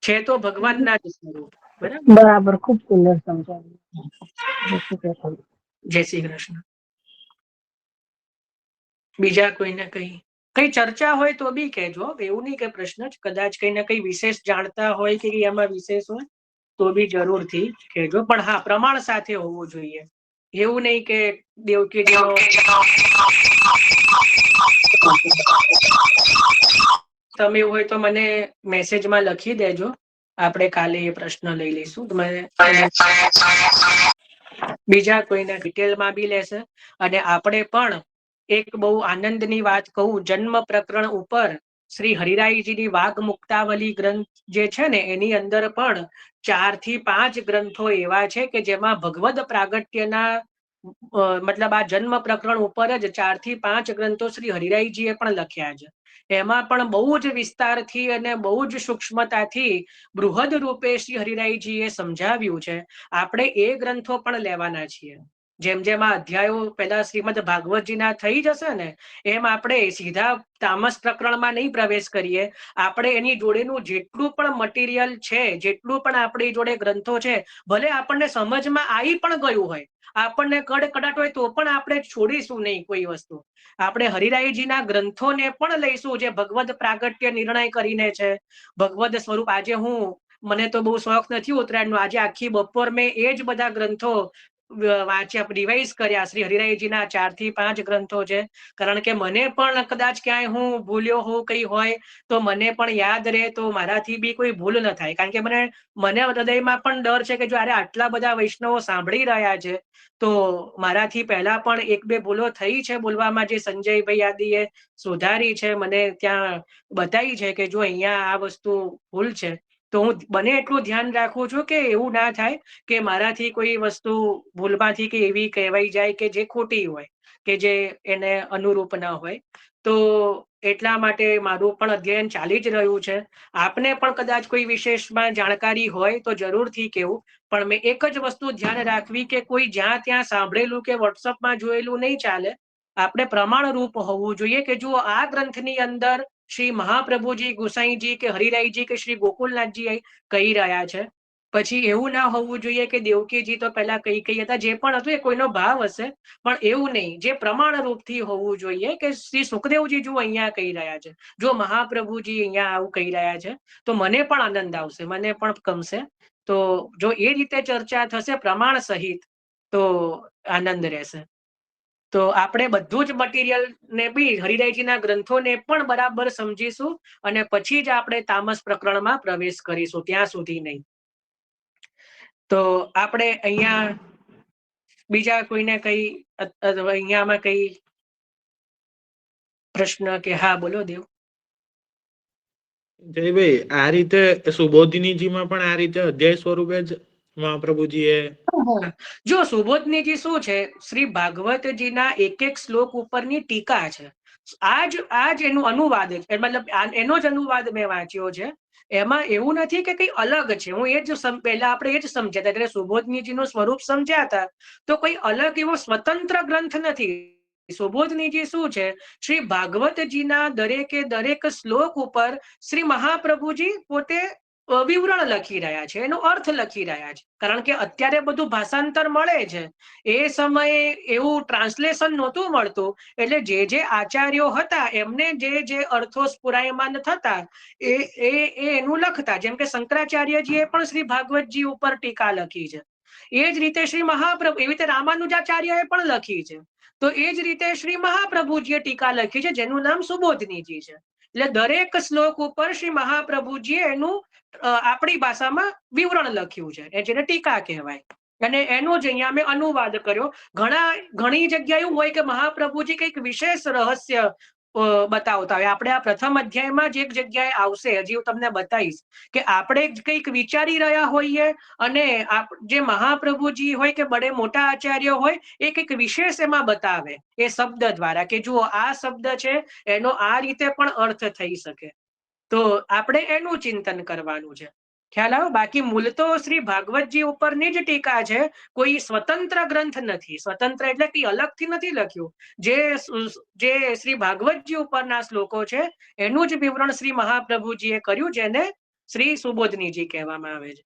છે તો ભગવાનના જ સ્વરૂપ. બરાબર, ખૂબ સુંદર સમજાવ્યું. જય શ્રી કૃષ્ણ. બીજા કોઈને કઈ ચર્ચા હોય તો બી કહેજો. એવું નહીં કે પ્રશ્ન જ, કદાચ કઈ ને કઈ વિશેષ જાણતા હોય કે એમાં વિશેષ હોય તો બી જરૂરથી કહેજો. પણ હા, પ્રમાણ સાથે હોવું જોઈએ. એવું નહીં કે દેવકીજીનો તમે એવું હોય તો મને મેસેજમાં લખી દેજો, આપણે કાલે એ પ્રશ્ન લઈ લઈશું. બીજા કોઈને ડિટેલમાં બી લેશે. અને આપણે પણ એક બહુ આનંદની વાત કહું, જન્મ પ્રકરણ ઉપર શ્રી હરિરાયજીની વાઘ મુક્તાવલી ગ્રંથ જે છે ને એની અંદર પણ 4 થી 5 ગ્રંથો એવા છે કે જેમાં ભગવદ પ્રાગટ્યના મતલબ આ જન્મ પ્રકરણ ઉપર જ 4 થી 5 ગ્રંથો શ્રી હરિરાયજીએ પણ લખ્યા છે. એમાં પણ બહુ જ વિસ્તારથી અને બહુ જ સૂક્ષ્મતાથી બૃહદ રૂપે શ્રી હરિરાયજીએ સમજાવ્યું છે. આપણે એ ગ્રંથો પણ લેવાના છીએ. જેમ જેમ આ અધ્યાયો પહેલા શ્રીમદ ભાગવતજીના થઈ જશે ને એમ આપણે સીધા તામસ પ્રકરણમાં નહીં પ્રવેશ કરીએ. આપણે એની જોડેનું જેટલું પણ મટીરિયલ છે, જેટલું પણ આપણી જોડે ગ્રંથો છે, ભલે આપણને સમજમાં આવી પણ ગયું હોય, આપણને કડકડાટ હોય, તો પણ આપણે છોડીશું નહીં કોઈ વસ્તુ. આપણે હરિરાયજીના ગ્રંથોને પણ લઈશું, જે ભગવદ પ્રાગટ્ય નિર્ણય કરીને છે, ભગવદ સ્વરૂપ. આજે મને તો બહુ શોખ નથી ઉત્તરાયણનો, આજે આખી બપોર મેં એ જ બધા ગ્રંથો વાંચ્યા, રિવાઇઝ કર્યા. શ્રી હરિરાયજીના 4 થી 5 ગ્રંથો છે, કારણ કે મને પણ કદાચ ક્યાંય હું ભૂલ્યો હોઉં કઈ હોય તો મને પણ યાદ રહે, તો મારાથી બી કોઈ ભૂલ ન થાય. કારણ કે મને હૃદયમાં પણ ડર છે કે જો આટલા બધા વૈષ્ણવો સાંભળી રહ્યા છે તો મારાથી પહેલા પણ 1-2 ભૂલો થઈ છે બોલવામાં, જે સંજયભાઈ આદિએ સુધારી છે, મને ત્યાં બતાવી છે કે જો અહીંયા આ વસ્તુ ભૂલ છે. તો હું બને એટલું ધ્યાન રાખું છું કે એવું ના થાય કે મારાથી કોઈ વસ્તુ ભૂલમાંથી કે એવી કહેવાઈ જાય કે જે ખોટી હોય, કે જે એને અનુરૂપ ન હોય. તો એટલા માટે મારું પણ અધ્યયન ચાલી જ રહ્યું છે. આપને પણ કદાચ કોઈ વિશેષમાં જાણકારી હોય તો જરૂરથી કહેવું, પણ મેં એક જ વસ્તુ ધ્યાન રાખવી કે કોઈ જ્યાં ત્યાં સાંભળેલું કે વોટ્સઅપમાં જોયેલું નહીં ચાલે. આપણે પ્રમાણરૂપ હોવું જોઈએ કે જો આ ગ્રંથની અંદર શ્રી મહાપ્રભુજી, ગુસાઈજી કે હરિરાયજી કે શ્રી ગોકુલનાથજી કહી રહ્યા છે, પછી એવું ના હોવું જોઈએ કે દેવકીજી તો પહેલા કઈ હતા, જે પણ હતું એ કોઈનો ભાવ હશે, પણ એવું નહીં. જે પ્રમાણરૂપથી હોવું જોઈએ કે શ્રી સુખદેવજી જો અહીંયા કહી રહ્યા છે, જો મહાપ્રભુજી અહીંયા આવું કહી રહ્યા છે, તો મને પણ આનંદ આવશે, મને પણ ગમશે. તો જો એ રીતે ચર્ચા થશે પ્રમાણ સહિત તો આનંદ રહેશે. તો આપણે બધું જ મટીરિયલ ને બી હરિરાયજીના ગ્રંથોને પણ બરાબર સમજીશું અને પછી જ આપણે તામસ પ્રકરણમાં પ્રવેશ કરીશું, ત્યાં સુધી નહીં. તો આપણે અહીંયા બીજા કોઈને કઈ અહીંયામાં કઈ પ્રશ્ન કે? હા બોલો દેવ. જયભાઈ, આ રીતે સુબોધિનીજીમાં પણ આ રીતે અધ્યાય સ્વરૂપે જ મહાપ્રભુજીએ જો સુબોધનીજી શું છે, શ્રી ભાગવતજીના એક શ્લોક ઉપરની ટીકા છે. આજ એનું અનુવાદ છે, મતલબ એનો જ અનુવાદ મેં વાંચ્યો છે. એમાં એવું નથી કે કઈ અલગ છે. હું એ જ પહેલા આપણે એ જ સમજ્યા હતા, એટલે સુબોધનીજીનું સ્વરૂપ સમજ્યા હતા, તો કોઈ અલગ એવો સ્વતંત્ર ગ્રંથ નથી. સુબોધનીજી શું છે, શ્રી ભાગવતજીના દરેક શ્લોક ઉપર શ્રી મહાપ્રભુજી પોતે વિવરણ લખી રહ્યા છે, એનો અર્થ લખી રહ્યા છે. કારણ કે અત્યારે બધું ભાષાંતર મળે છે, એ સમયે એવું ટ્રાન્સલેશન નહોતું મળતું, એટલે જે આચાર્યો હતા એમને જે અર્થો સ્ફુરાયમાન થતા એ એનું લખતા. જેમ કે શંકરાચાર્યજીએ પણ શ્રી ભાગવતજી ઉપર ટીકા લખી છે. એ જ રીતે શ્રી મહાપ્રભુ, એવી રીતે રામાનુજાચાર્યએ પણ લખી છે. તો એ જ રીતે શ્રી મહાપ્રભુજીએ ટીકા લખી છે, જેનું નામ સુબોધનીજી છે. એટલે દરેક શ્લોક ઉપર શ્રી મહાપ્રભુજીએ એનું આપણી ભાષામાં વિવરણ લખ્યું છે, જેને ટીકા કહેવાય. અને એનો જ અહીંયા મેં અનુવાદ કર્યો. ઘણી જગ્યા એવું હોય કે મહાપ્રભુજી કંઈક વિશેષ રહસ્ય બતાવતા હોય. આપણે આ પ્રથમ અધ્યાયમાં જ એક જગ્યાએ આવશે, હજી હું તમને બતાવીશ કે આપણે કંઈક વિચારી રહ્યા હોઈએ અને જે મહાપ્રભુજી હોય કે બડે મોટા આચાર્ય હોય, એ કંઈક વિશેષ એમાં બતાવે એ શબ્દ દ્વારા, કે જુઓ આ શબ્દ છે એનો આ રીતે પણ અર્થ થઈ શકે. તો આપણે એનું ચિંતન કરવાનું છે. ખ્યાલ આવ્યો? બાકી મૂળ તો શ્રી ભાગવતજી ઉપરની જ ટીકા છે, કોઈ સ્વતંત્ર ગ્રંથ નથી. સ્વતંત્ર એટલે કે અલગથી નથી લખ્યું. જે શ્રી ભાગવતજી ઉપરના શ્લોકો છે એનું જ વિવરણ શ્રી મહાપ્રભુજીએ કર્યું, જેને શ્રી સુબોધનીજી કહેવામાં આવે છે.